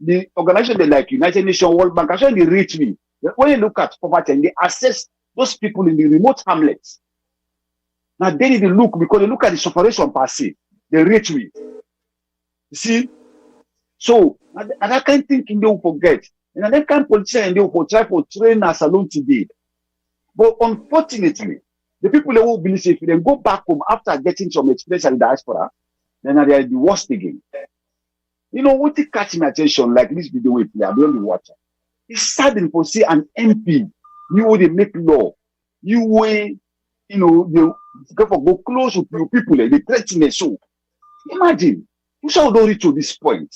the organization they like United Nations, World Bank, I saw they reach me. When you look at poverty and they assess those people in the remote hamlets. Now they need to look because they look at the separation per se. They reach me. You see? So and I can't think they will forget. And I can't politician they will try for train a Salone today. But unfortunately, the people who believe if they go back home after getting some experience in the diaspora, then they are the worst again. What it catch my attention, like this video we play, I don't watch it. It's saddening for see an MP, you would make law, you way, they go close to your people, they threaten a show. Imagine, you shall don't reach to this point.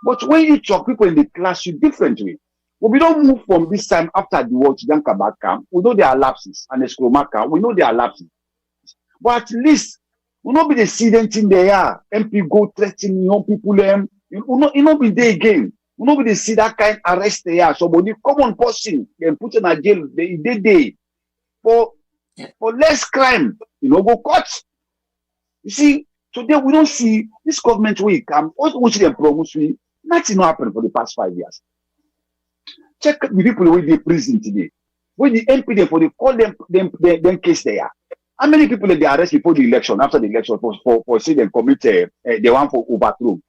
But when you talk people in the class, you differently. But we don't move from this time after the war to Yankabaka. We know there are lapses and Escromaka. We know there are lapses. But at least, we not be the student in there. MP go threatening young people. You not be there again. We not be the see that kind of arrest there. So, but the common person, they put in a jail, they day for less crime. Go cut. You see, today we don't see this government will come. What they promise we, nothing happened for the past 5 years. Check the people who they prison today. When the MP they for the call them case there. How many people they arrest before the election, after the election for say they commit the one for overthrow?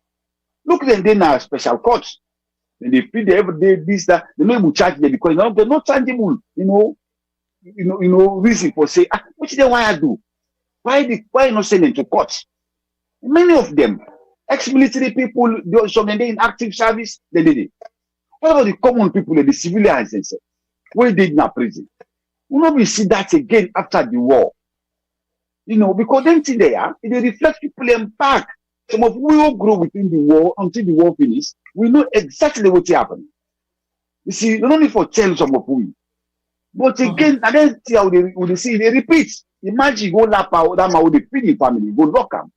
Look them then now special courts. And they feed every day this that they no able charge them because they're not tangible, reason for say which they want to do. Why not send them to court? Many of them, ex-military people, some of them in active service, they did it. What about the common people, the civilians themselves? What they did in prison? We not be see that again after the war. Because them thing there, they reflect people impact. Some of we all grow within the war until the war finishes. We know exactly what happened. You see, not only for tell some of we. But again, and then see how they see, they repeat. Imagine go lap out that man with the feeding family, go lock him.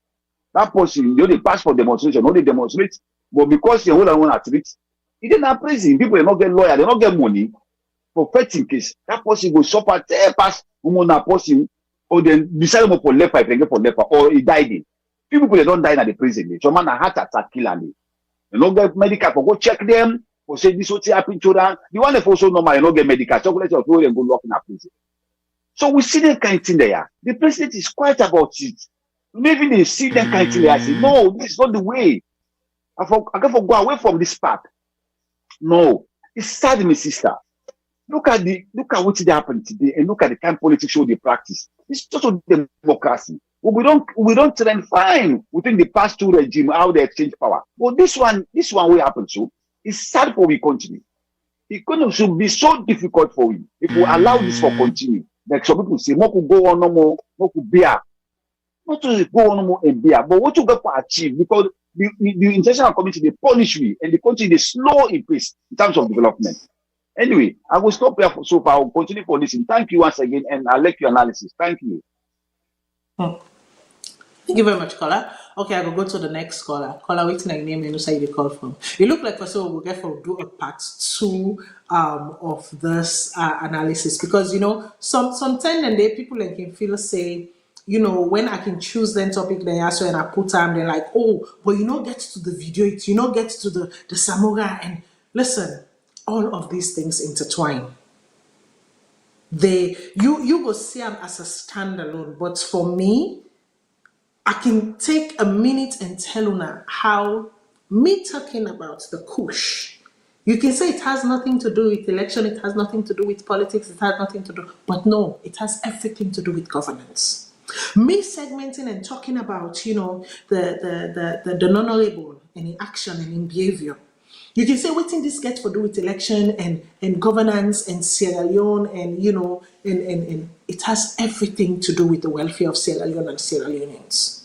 That person, they pass for demonstration, only demonstrate, but because they hold on at it, he didn't have prison. People they not get lawyer, they not get money for fighting case. That person go suffer, pass that person, or then decide for leper, if they get for leper, or he died in. Few people they don't die in the prison. Some man a heart attack kill and they not get medical for go check them, for say this what happened to them. The one that also normal, you not get medical, chocolate or go and go lock in a prison. So we see that kind of thing there. The president is quiet about it. Maybe they see that kind of thing there. I say, no, this is not the way. I can go away from this path. No, it's sad, my sister. Look at what happened today, and look at the kind of politics show they practice. It's total democracy. We don't trend fine within the past two regime how they exchange power. But this one will happen so. It's sad for we continue. It should be so difficult for we if we allow this for continue. Like some people say, more could go on no more, more could bear. Not to go on no more and bear, but what you got to achieve because the international community they punish me and the country they slow in pace in terms of development. Anyway, I will stop here so far. I will continue for listening. Thank you once again, and I'll let your analysis. Thank you. Thank you very much, caller. Okay, I will go to the next caller. Caller, what's your name and where you call from? You look like also we'll get for do a part 2 of this analysis because some time and day people like can feel say when I can choose then topic then answer and I put time they're like but get to the video it get to the Samura and listen all of these things intertwine. You will see them as a standalone, but for me. I can take a minute and tell Una how me talking about the kush. You can say it has nothing to do with election, it has nothing to do with politics, it has nothing to do, but no, it has everything to do with governance. Me segmenting and talking about, the non-honorable and in action and in behavior. You can say what thing this gets to do with election and governance and Sierra Leone and it has everything to do with the welfare of Sierra Leone and Sierra Leoneans.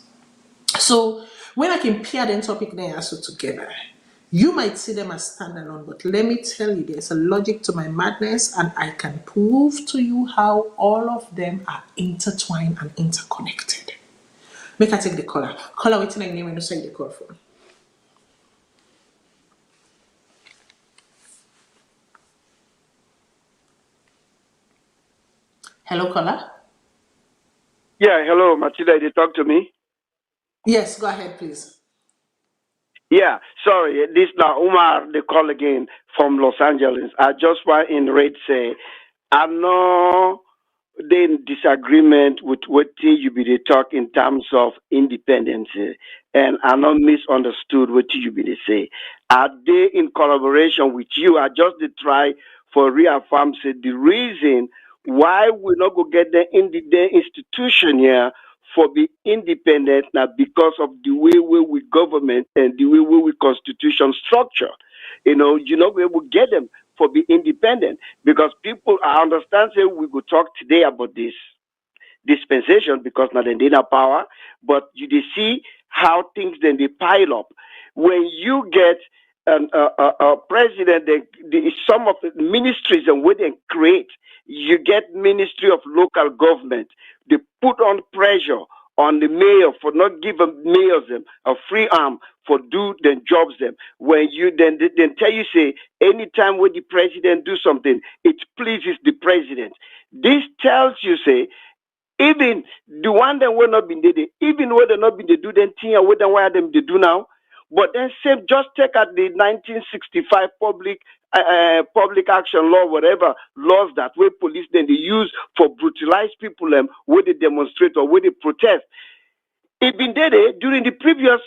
So when I can pair them topic there also together, you might see them as standalone, but let me tell you, there's a logic to my madness, and I can prove to you how all of them are intertwined and interconnected. Make I take the caller. Caller, what's your name and say the call for? Hello, caller. Yeah, hello, Matilda. Did you talk to me? Yes, go ahead, please. Yeah, sorry. This now Umar, the call again from Los Angeles. I just want in red say, I know they in disagreement with what you be they talk in terms of independence, and I not misunderstood what you be they say. Are they in collaboration with you? I just did try for reaffirm say the reason why we not go get the institution here for be independent now because of the way we government and the way we constitution structure. You're not able to get them for be independent because people, I understand say we will talk today about this dispensation because now they need power, but you see how things then they pile up. When you get a president, some of the ministries and what they create, you get Ministry of Local Government. They put on pressure on the mayor for not giving mayors them a free arm for do the jobs them. When you then tell you say anytime when the president do something, it pleases the president. This tells you say even the one that will not be did even when they not been they do them thing or whether why them they do now. But then same just take out the 1965 public action law, whatever laws that way police then they use for brutalize people where they demonstrate or where they protest. It been there during the previous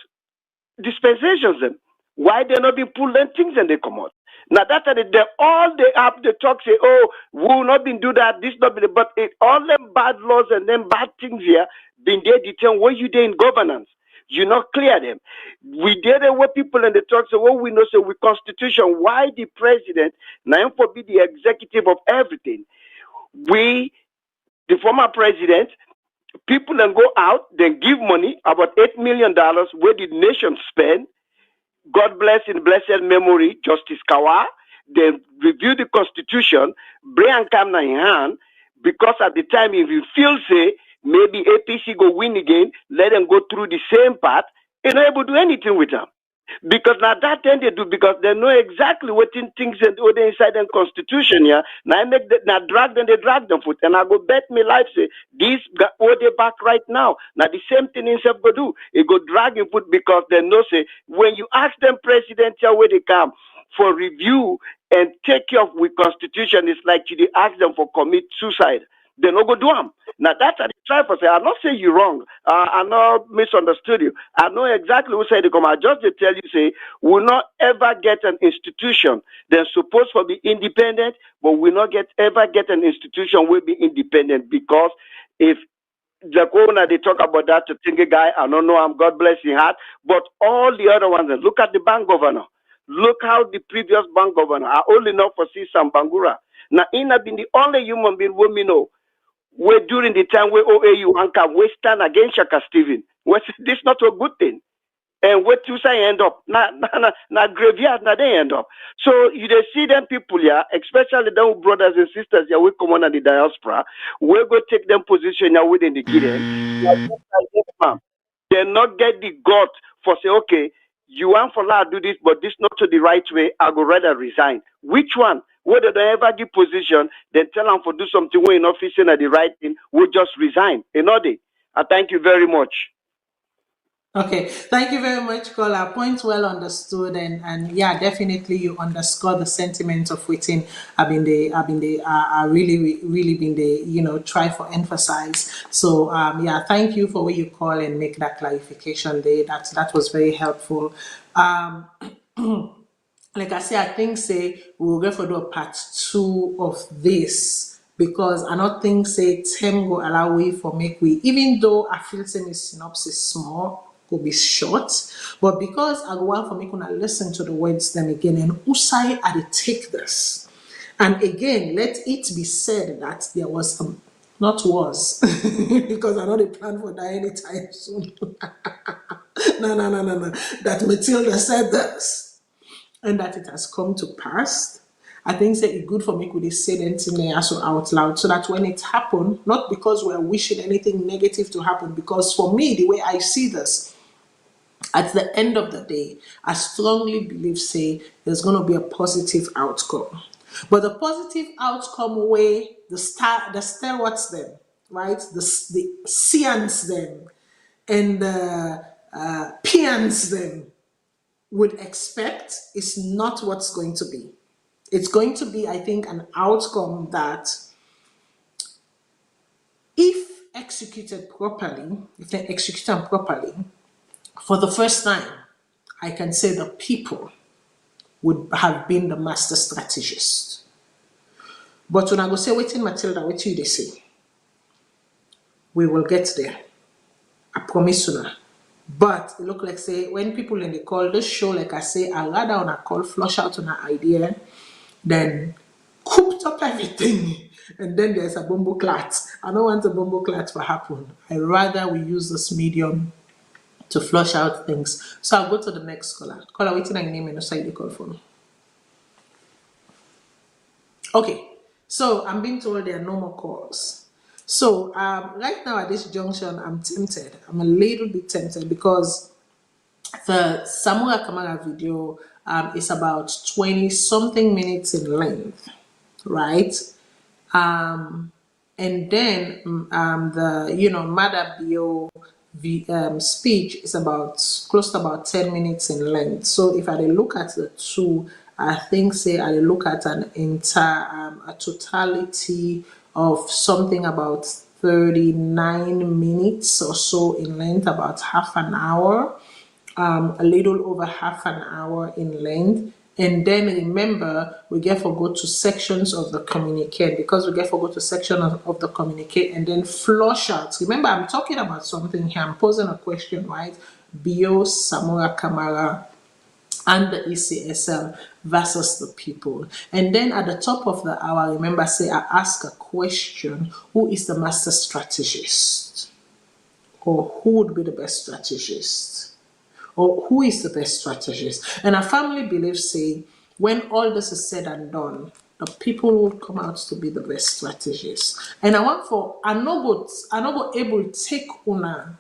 dispensations. Why they not been pulled them things and they come out. Now that all they have the talk say, oh, we will not been do that, this not be the, but all them bad laws and them bad things here been there determine what you do in governance. You not clear them. We did it with people in the talk say, well, we know so with constitution, why the president now for be the executive of everything. We, the former president, people then go out, then give money, about $8 million, where the nation spend. God bless in blessed memory, Justice Kawa. They review the constitution, bring Kamna in hand, because at the time, if you feel say, maybe APC go win again, let them go through the same path, you're not able to do anything with them. Because now that thing they do, because they know exactly what things and what they inside the constitution, yeah. Now I make that now drag them, they drag them foot. And I go bet me life say this what they back right now. Now the same thing himself go do. He go drag him foot because they know say when you ask them presidential where they come for review and take care of with constitution, it's like you ask them for commit suicide. They no go do them. Now that's what they try for say. I'm not saying you wrong. I not misunderstood you. I know exactly who said it. Come. I just to tell you say we'll not ever get an institution that's supposed to be independent, but we'll not ever get an institution will be independent because if the corner they talk about that to think a guy, I don't know, I'm God bless his heart, but all the other ones, look at the bank governor. Look how the previous bank governor, I only know for Sam Bangura. Now, in have been the only human being we know where during the time where OAU and can we stand against Shaka Stephen. This is not a good thing. And where to say end up? Not graveyard, not they end up. So you see them people here, especially them brothers and sisters here, we come on at the diaspora, we're going to take them position here within the Gideon. They not get the gut for say, okay, you want for law do this, but this not to the right way, I go rather resign. Which one? Whether they ever give position, then tell them for do something when you're not facing at the right thing, we'll just resign. You know they. I thank you very much. Okay, thank you very much, Kola. Point well understood, and yeah, definitely you underscore the sentiment of waiting. I really been the try for emphasize. So yeah, thank you for what you call and make that clarification there. That was very helpful. Like I say, I think say we'll go for do a part 2 of this because I don't think say time go allow we for make we, even though I feel say synopsis small could be short, but because I go want for me to listen to the words them again and usai I take this. And again, let it be said that there was some, not was, because I know they plan for that anytime soon. No. That Matilda said this. And that it has come to pass. I think say it's good for me could say anything there so out loud so that when it happened, not because we're wishing anything negative to happen, because for me, the way I see this, at the end of the day, I strongly believe say there's going to be a positive outcome. But the positive outcome way the stalwarts them, right? The Sians them and the Pians them would expect is not what's going to be. It's going to be, I think, an outcome that if executed properly, if they execute them properly, for the first time, I can say the people would have been the master strategist. But when I go say, waiting Matilda, what you they say? We will get there. I promise you now. But it look like say when people in the call this show, like I say, I rather on a call, flush out on an idea, then cooped up everything, and then there's a bumbo clat. I don't want a bumbo clat to happen. I rather we use this medium to flush out things. So I'll go to the next caller. Caller, waiting and name and side the call for me. Okay, so I'm being told there are no more calls. So right now at this junction, I'm tempted. I'm a little bit tempted because the Samura Kamara video is about 20 something minutes in length, right? And then the Mada Bio speech is about close to about 10 minutes in length. So if I look at the two, I think say I look at an a totality of something about 39 minutes or so in length, about half an hour, a little over half an hour in length. And then remember, we get for go to sections of the communique, because we get for go to section of the communique and then flush out. Remember, I'm talking about something here. I'm posing a question, right? Bio, Samura, Kamara, and the Ecsl versus the people. And then at the top of the hour, remember, say I ask a question: who is the master strategist? Or who would be the best strategist? Or who is the best strategist? And our family believes, say, when all this is said and done, the people will come out to be the best strategists. And I not able to take una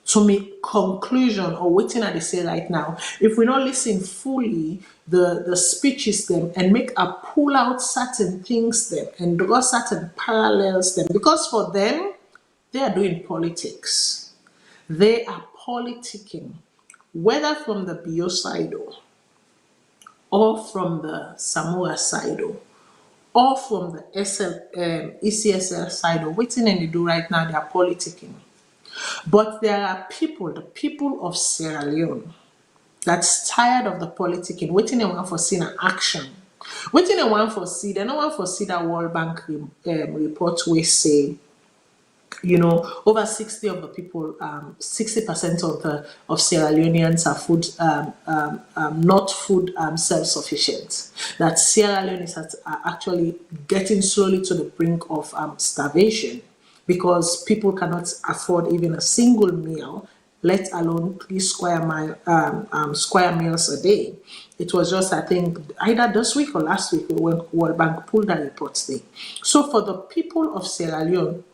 to make conclusion or waiting at the say right now. If we not listen fully the speeches them and make a pull out certain things them and draw certain parallels them, because for them they are doing politics. They are politicking, whether from the Bio side or from the Samura side or from the ECSL side, or waiting and they do right now, they are politicking. But there are people, the people of Sierra Leone, that's tired of the politicking, waiting and want for seeing an action. Waiting and want for see, they don't want for see that World Bank report where say, you know, over 60 of the people, 60% of Sierra Leoneans are food, not food self-sufficient. That Sierra Leone is actually getting slowly to the brink of starvation, because people cannot afford even a single meal, let alone 3 square meals a day. It was just, I think, either this week or last week when World Bank pulled that report today. So for the people of Sierra Leone,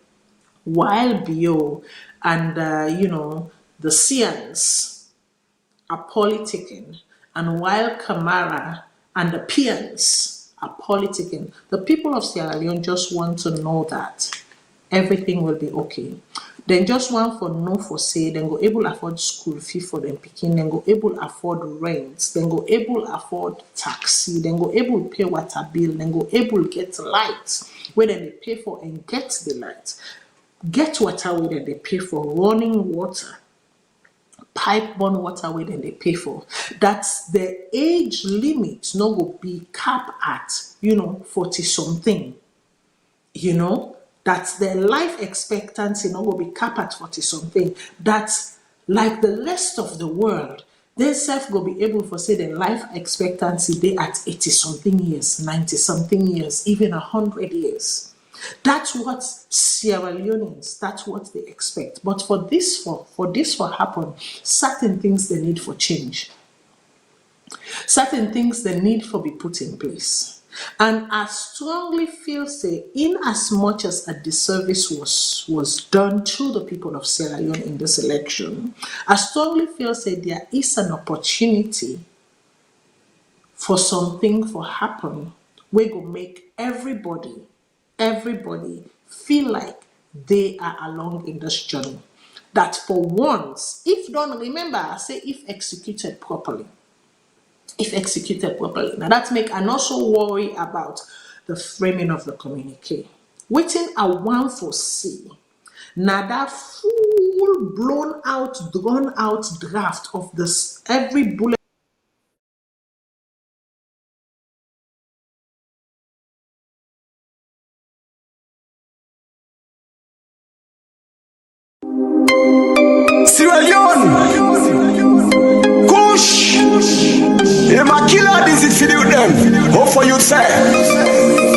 while Bio and, you know, the Sians are politicking, and while Kamara and the Pians are politicking, the people of Sierra Leone just want to know that everything will be okay. Then just want for no for say, then go able afford school fee for them picking, then go able afford rent, then go able afford taxi, then go able pay water bill, then go able get light, where then they pay for and get the light. Get water where then they pay for, running water, pipe-borne water where then they pay for. That's the age limit, no go be cap at, you know, 40 something, you know. That's the life expectancy, no will be capped at 40 something. That's like the rest of the world. They self go be able to say the life expectancy they at 80 something years, 90 something years, even 100 years. That's what Sierra Leoneans, that's what they expect. But for this to happen, certain things they need for change. Certain things they need for be put in place. And I strongly feel, say, in as much as a disservice was done to the people of Sierra Leone in this election, I strongly feel, say, there is an opportunity for something to happen where go make everybody feel like they are along in this journey. That for once, if done, remember, I say if executed properly. If executed properly. Now that make and also worry about the framing of the communique. Waiting I want for see. Now that full blown out, drawn out draft of this every bullet. Sierra Leone, kush. I'm a killer, this is for them. Hope for you, sir.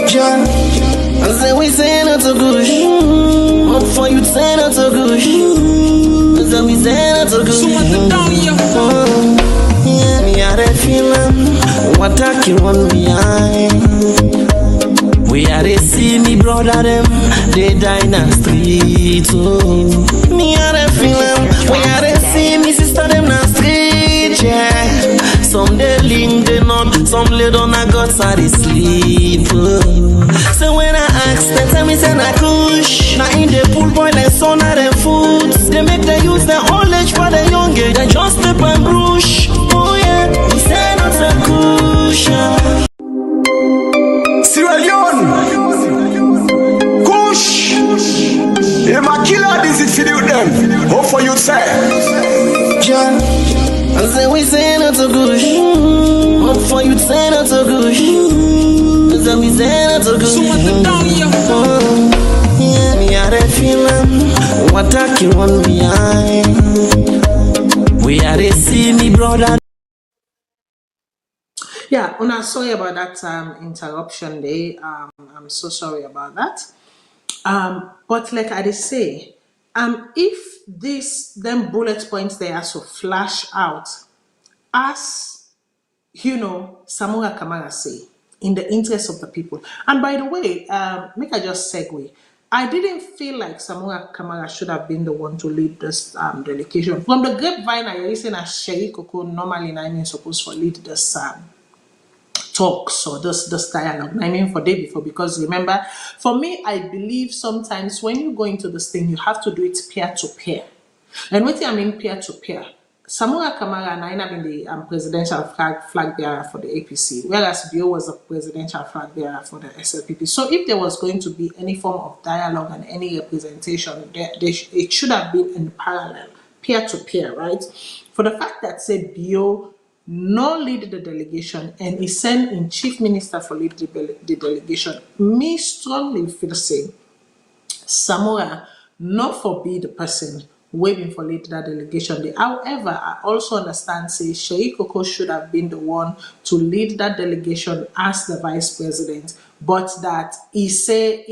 John, I say we say not a kush. Hope for you, say not a kush. I say we say not a kush. Yeah, me are a feeling. What I can run behind. We are a see me brother them. They die in the street. Oh, me are a feeling. We are a see me sister them in the street. Yeah. Some they link, they not, some lay down a guts are they sleep. So when I ask, they tell me say na kush. Now in the pool boy, they son of them foods. They make they use their old age for the young age. They just step and brush. Oh yeah, we say not a kush. Sierra Leone, kush. I'm a killer, this is for them. Hope for you, sir. John, I say we say not so good. What for you say not so good? I say we say not so good. So what the down here? Yeah, me are the feeling. What I can run behind. We are the see me brother. Yeah, Una, sorry about that interruption there. I'm so sorry about that. But like I did say, if this them bullet points they are so flash out as Samura Kamara say, in the interest of the people. And by the way, make I just segue. I didn't feel like Samura Kamara should have been the one to lead this delegation. From the grapevine, I listen as Sherry Coco normally I mean supposed to lead this talks or this dialogue. I mean for day before, because remember, for me, I believe sometimes when you go into this thing, you have to do it peer to peer. And what I mean peer to peer, Samura Kamara and I have been the presidential flag bearer for the APC, whereas Bio was a presidential flag bearer for the SLPP. So if there was going to be any form of dialogue and any representation, it should have been in parallel, peer to peer, right? For the fact that say Bio no lead the delegation and he sent in chief minister for lead the delegation, me strongly feel say Samura not forbid the person waiting for lead that delegation. However, I also understand say Sheikh Koko should have been the one to lead that delegation as the vice president, but that he say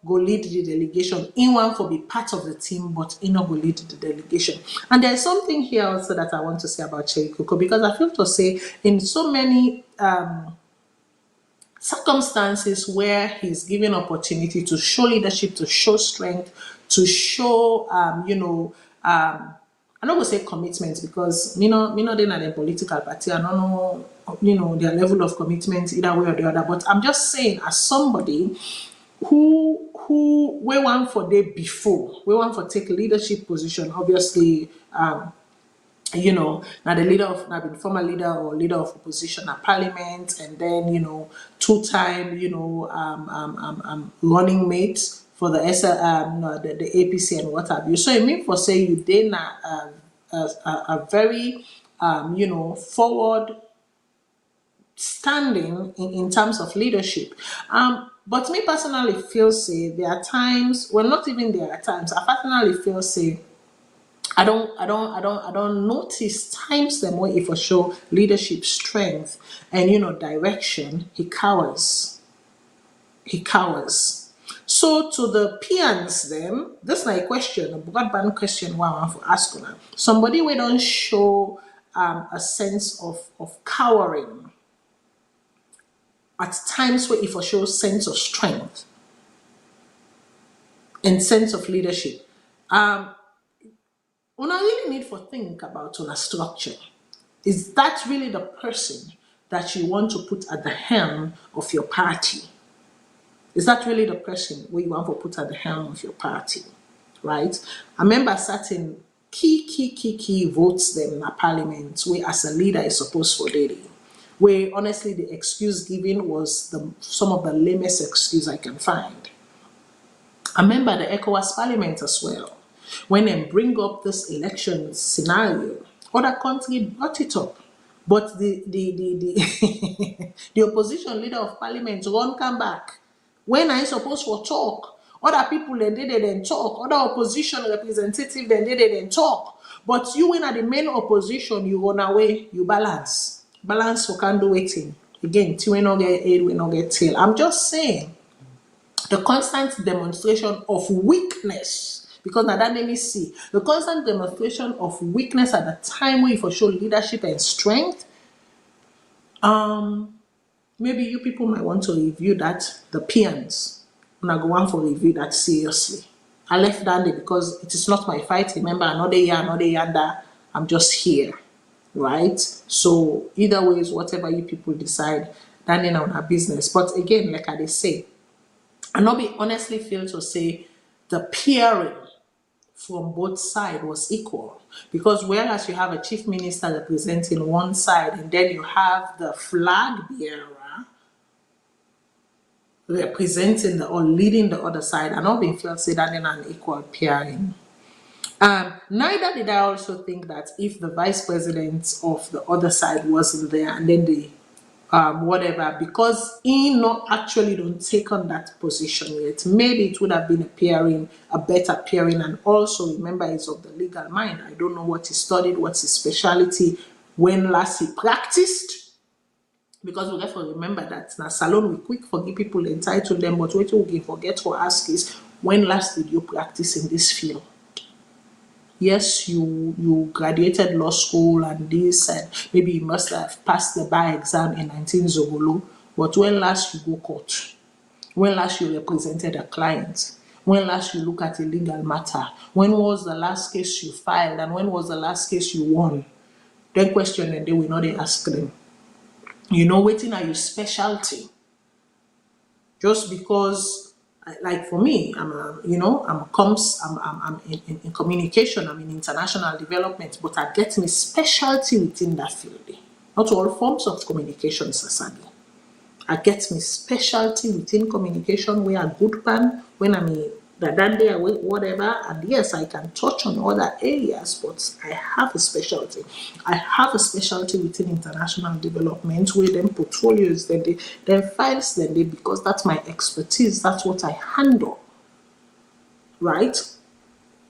go lead the delegation. He want to be part of the team, but he not go lead the delegation. And there's something here also that I want to say about Sheikh Koko, because I feel to say in so many circumstances where he's given opportunity to show leadership, to show strength, to show, I'm not going to say commitment, because me not in a political party. I don't know, their level of commitment either way or the other. But I'm just saying, as somebody who we want for day before, we want for take leadership position, obviously. Now the leader of now been former leader or leader of opposition at parliament, and then two-time running mate for the the APC and what have you. So it means for say you then a very forward standing in terms of leadership. But me personally feel say there are times, well, not even there are times, I personally feel say I don't notice times them where if I show leadership strength and direction, he cowers. He cowers. So to the peons them, this is a question, a broadband question I want to ask you. Somebody we don't show a sense of cowering at times where if I show sense of strength and sense of leadership. Una really need to think about una structure. Is that really the person that you want to put at the helm of your party? Is that really the person where you want to put at the helm of your party? Right? I remember certain key votes them in a parliament where as a leader is supposed for daily. Where honestly the excuse given was some of the lamest excuse I can find. I remember the ECOWAS parliament as well. When they bring up this election scenario, other country brought it up. But the the opposition leader of parliament won't come back. When I supposed to talk, other people they didn't talk, other opposition representative they didn't talk. But you when at the main opposition, you run away, you balance. Balance for can do waiting. Again, till we not get aid, we not get tail. I'm just saying the constant demonstration of weakness. Because now that let me see the constant demonstration of weakness at the time where you for show leadership and strength. Maybe you people might want to review that. The peons, I'm not going for review that seriously. I left that there because it is not my fight. Remember, another year, I'm just here, right? So either ways, whatever you people decide, that in our business. But again, like I say, and not be honestly feel to say the peering from both sides was equal, because whereas you have a chief minister representing one side and then you have the flag bearer representing or leading the other side, and all being felt say that in an equal pairing. Neither did I also think that if the vice president of the other side wasn't there and then the whatever, because he not actually don't take on that position yet, maybe it would have been a better pairing. And also remember, he's of the legal mind. I don't know what he studied, what's his specialty, when last he practiced. Because we have to remember that now Salone we quick forgive people entitled them, but what we forget to ask is, when last did you practice in this field? Yes, you graduated law school and this, and maybe you must have passed the bar exam in 19 Zogolo, but when last you go court? When last you represented a client? When last you look at a legal matter? When was the last case you filed, and when was the last case you won? Then question, and they will not ask them. Waiting are your specialty. Just because, like for me, I'm in communication, I'm in international development, but I get my specialty within that field. Not all forms of communication, Sasabi. I get my specialty within communication where a good pan, when I'm in Dadande or whatever, and yes, I can touch on other areas, but I have a specialty. I have a specialty within international development where them portfolios, then files, because that's my expertise, that's what I handle, right?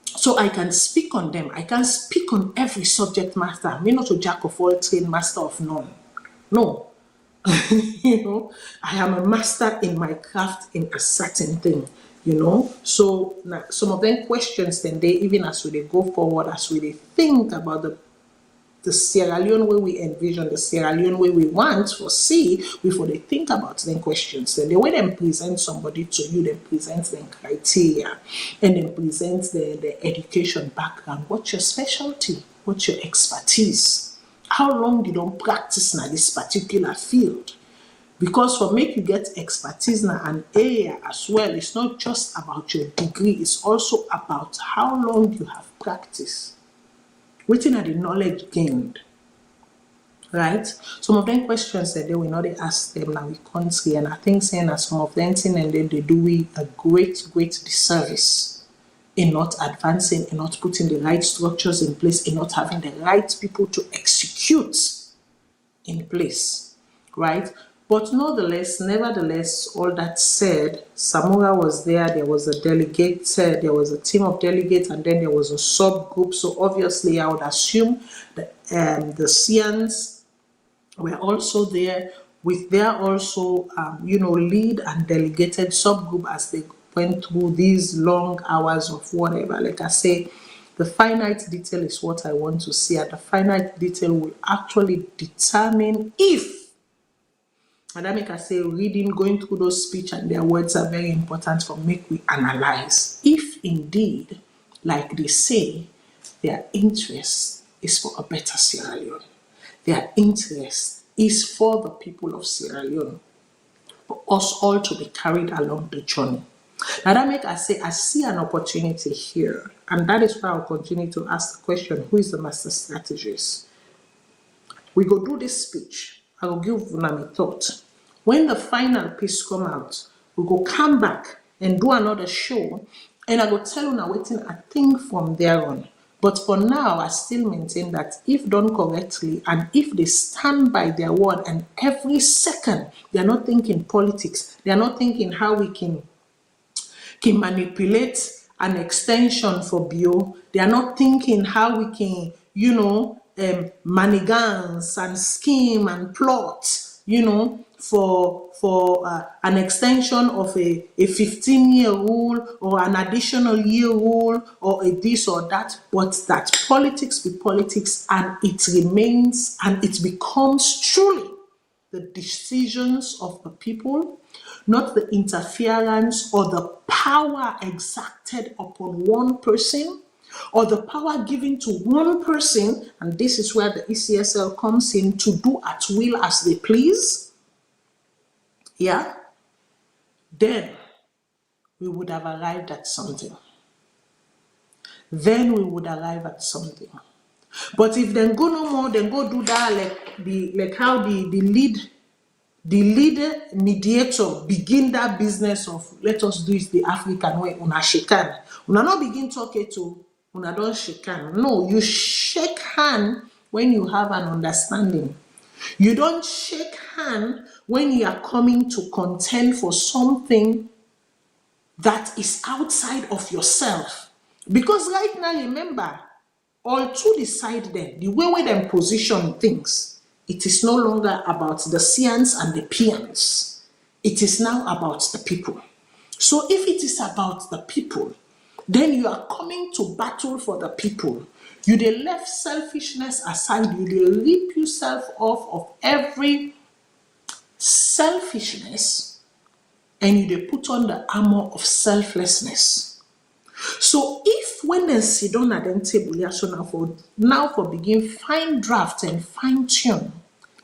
So I can speak on them. I can speak on every subject matter. I'm not a jack of all trades, master of none. No. I am a master in my craft in a certain thing, So now some of them questions, then they, even as they go forward, as we think about the Sierra Leone way we envision, the Sierra Leone way we want to see, before they think about them questions. Then the way they present somebody to you, they present them criteria, and then present the education background. What's your specialty? What's your expertise? How long you don't practice in this particular field? Because for make you get expertise in an area as well, it's not just about your degree, it's also about how long you have practiced. Waiting at the knowledge gained. Right? Some of them questions that they will not ask them now we can't see, and I think saying that some of them thing and then they do we a great disservice in not advancing, in not putting the right structures in place, in not having the right people to execute in place, right? But nevertheless, all that said, Samura was there, there was a delegate, there was a team of delegates, and then there was a subgroup. So obviously I would assume that the Sians were also there with their also, lead and delegated subgroup as they went through these long hours of whatever. Like I say, the finite detail is what I want to see, and the finite detail will actually determine if, and that make I say reading, going through those speech and their words are very important for make we analyze if indeed, like they say, their interest is for a better Sierra Leone. Their interest is for the people of Sierra Leone, for us all to be carried along the journey. Now that make I say I see an opportunity here, and that is why I'll continue to ask the question, who is the master strategist? We go do this speech. I will give Unami thought. When the final piece come out, we go come back and do another show, and I go tell Una waiting I think from there on. But for now, I still maintain that if done correctly, and if they stand by their word, and every second they are not thinking politics, they are not thinking how we can manipulate an extension for bio. They are not thinking how we can, manigance and scheme and plot, for an extension of a 15-year rule or an additional year rule or a this or that, but that politics be politics, and it remains and it becomes truly the decisions of the people, not the interference or the power exacted upon one person or the power given to one person, and this is where the ECSL comes in to do at will as they please. Yeah, then we would have arrived at something. Then we would arrive at something. But if then go no more, then go do that like how the leader mediator begin that business of let us do it the African way. Una shekan. Una not begin talking to Una don't shake hand. No, you shake hand when you have an understanding. You don't shake hand when you are coming to contend for something that is outside of yourself. Because right now, remember, all to the side then, the way them position things, it is no longer about the Sians and the Pians. It is now about the people. So if it is about the people, then you are coming to battle for the people. You dey left selfishness aside. You dey rip yourself off of every selfishness, and you dey put on the armor of selflessness. So if when they sit down at the table, yeah, so now for begin fine draft and fine tune,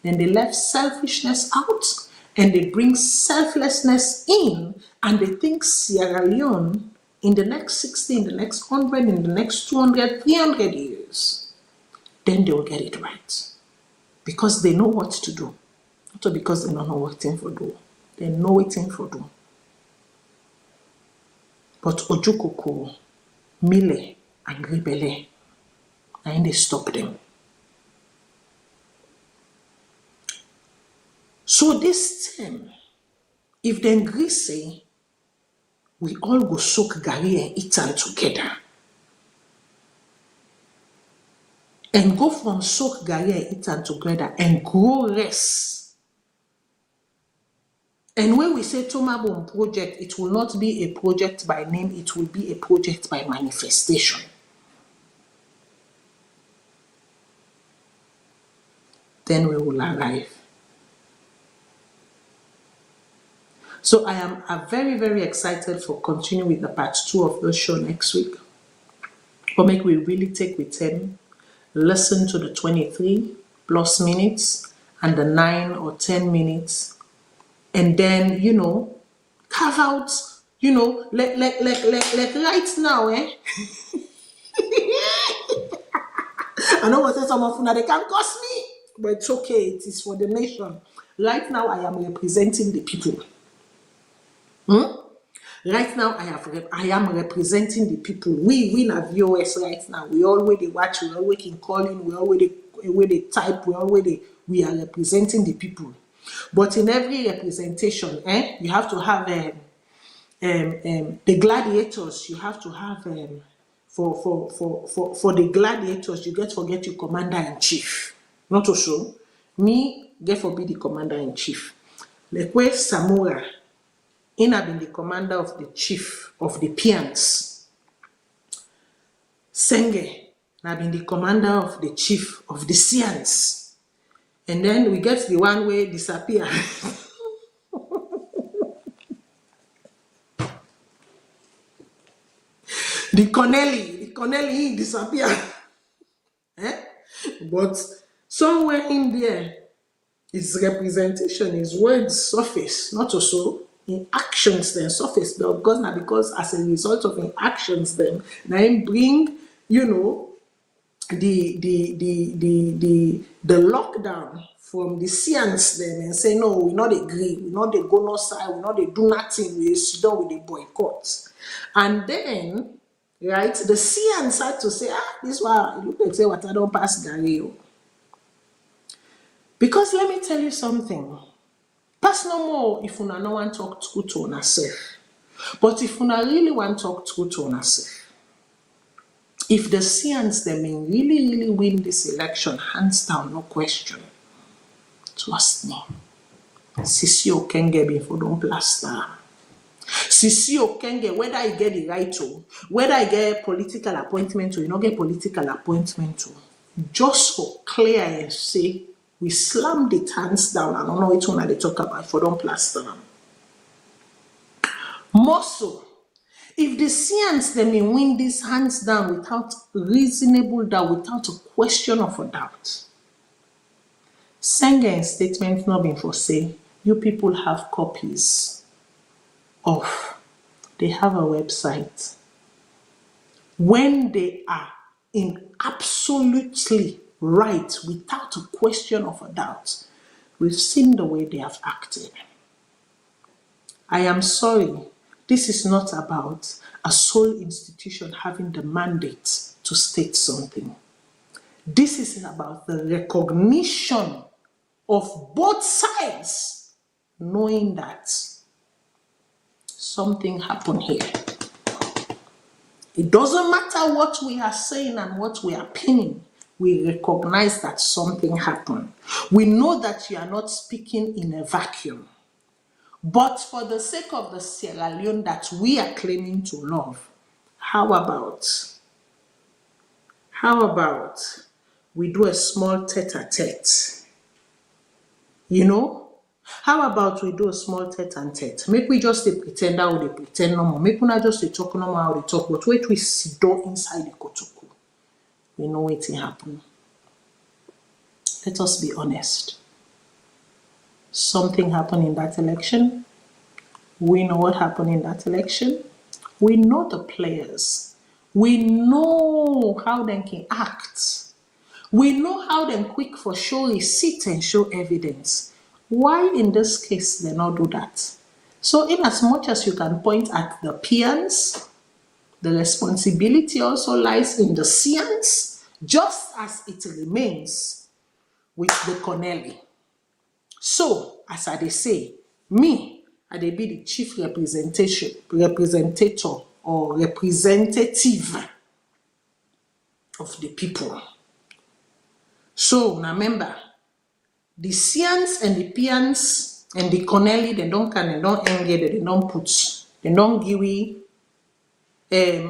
then they left selfishness out and they bring selflessness in, and they think Sierra Leone in the next 60, in the next 100, in the next 200, 300 years, then they will get it right. Because they know what to do. Not because they don't know what thing for do. They know what thing for do. But Ojukoko, Mile, and Gribele, and they stop them. So this time, if they agree say, we all go soak Gary and eat them together. And go from soak Gary and eat them together and grow rest. And when we say Tomabon project, it will not be a project by name, it will be a project by manifestation. Then we will arrive. So I am very, very excited for continuing with the part 2 of the show next week. But make we really take with 10, listen to the 23 plus minutes and the 9 or 10 minutes. And then, carve out, like right now, I know what some of you, they can cost me, but it's okay, it is for the nation. Right now, I am representing the people. Right now, I am representing the people. We in our VOS right now. We already watch, we already calling, we already type, we are representing the people. But in every representation, you have to have the gladiators. You have to have for the gladiators. You forget your commander in chief. Not also me. Get forbid the commander in chief. Like where Samura, in have been the commander of the chief of the Pians. Senge, have been the commander of the chief of the Sians. And then we get the one way disappear. the Connelly disappear. But somewhere in there, its representation, its words surface, not also in actions then surface, because as a result of in actions then bring, the lockdown from the Sians then and say, no, we not agree, we not they go no side, we not they do nothing, we sit down with the boycott. And then, right, the Sians had to say, this one, look at say what I don't pass Gary. Because let me tell you something. Pass no more if you no want to talk true to yourself. But if you really want to talk true to yourself, if the Sians them really win this election, hands down, no question. Trust me. Sisi Okenge before don't plaster. Sisi Okenge, whether I get the right to, whether I get political appointment or you not get political appointment to, just for clear and say, we slam the hands down. I don't know which one they talk about for don't plaster them. More so, if the Sians them win these hands down without reasonable doubt, without a question of a doubt, Senga statement not been for say, you people have copies of, they have a website. When they are in absolutely right, without a question of a doubt, we've seen the way they have acted. I am sorry, this is not about a sole institution having the mandate to state something. This is about the recognition of both sides, knowing that something happened here. It doesn't matter what we are saying and what we are pinning. We recognize that something happened. We know that you are not speaking in a vacuum. But for the sake of the Sierra Leone that we are claiming to love, how about we do a small tete-a-tete? You know? How about we do a small tete-a-tete? Make we just pretend how they pretend no more. Make we not just talk no more how they talk, but wait we sit down inside the kotoku. We know what will happen. Let us be honest. Something happened in that election. We know what happened in that election. We know the players. We know how they can act. We know how they quick for show receipt and show evidence. Why in this case they not do that? So in as much as you can point at the peons, the responsibility also lies in the Sians, just as it remains with the Connelly. So, as I say, me, I be the chief representative or representative of the people. So, remember, the Sians and the peons and the Connelly, they don't engage, they don't give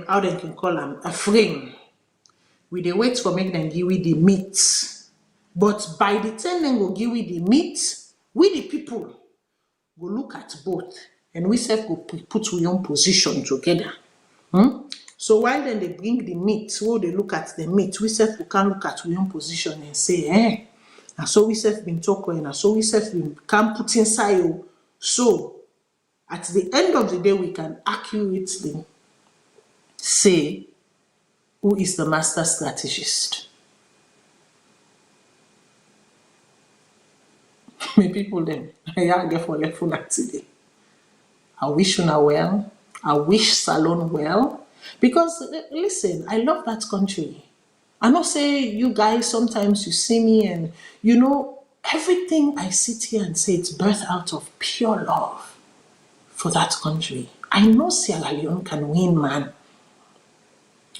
how they can call them, a frame. We they wait for make them give the meat. But by the time they go give the meat, we the people go look at both and we self go put we own position together. So while then they bring the meat, while they look at the meat, we self can look at we own position and say, and so we self been talking, and so we self can put inside. So at the end of the day, we can accurately say who is the master strategist. My people then, I get for left today. I wish you well. I wish Salone well. Because listen, I love that country. I know say you guys sometimes you see me and you know everything I sit here and say it's birthed out of pure love for that country. I know Sierra Leone can win, man.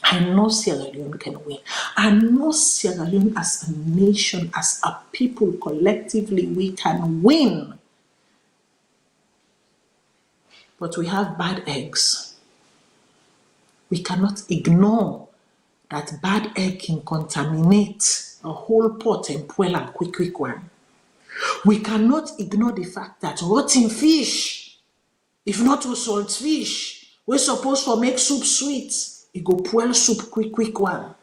I know Sierra Leone can win. I know Sierra Leone as a nation, as a people, collectively, we can win. But we have bad eggs. We cannot ignore that bad egg can contaminate a whole pot and boil a quick one. We cannot ignore the fact that rotten fish, if not to salt fish, we're supposed to make soup sweet. It go boil soup quick one.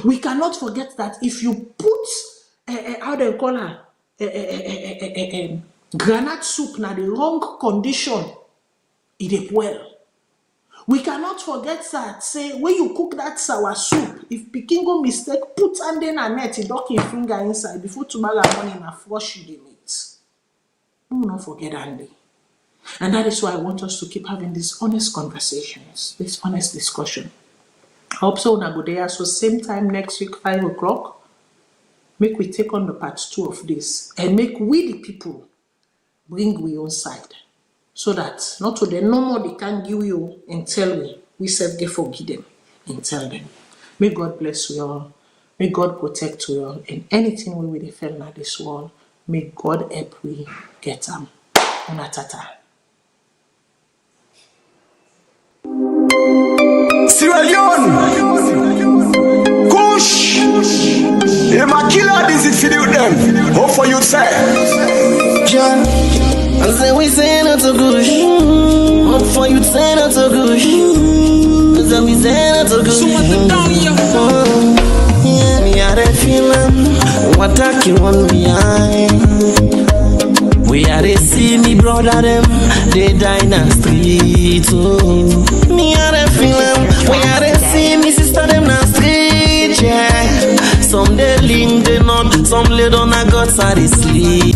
We cannot forget that if you put how they call her granite soup na the wrong condition, it boil. We cannot forget that say when you cook that sour soup, if pikin go mistake put under a net, it dock your finger inside before tomorrow morning na flush you the meat. Do not forget Andy. And that is why I want us to keep having these honest conversations, this honest discussion. I hope so na go there. So same time next week, 5 o'clock, make we take on the part 2 of this and make we the people bring we own side. So that not to the no more they can give you and tell we self get forgive them and tell them. May God bless you all. May God protect you all. And anything we will fail in this world, may God help we get them. Unatata. Sierra Leone, kush, Ecsl this is for them. Hope for you say. John, I say we say not to kush. Hope for you say not to kush. I say we say not to kush. So what the down here? Yeah, me are a feeling. What I can want me we are a see me brother them, they die in the street. Oh. Me are a feeling, we are a see me sister them in the street. Yeah, some they link they not, some lay down a guts are they sleep.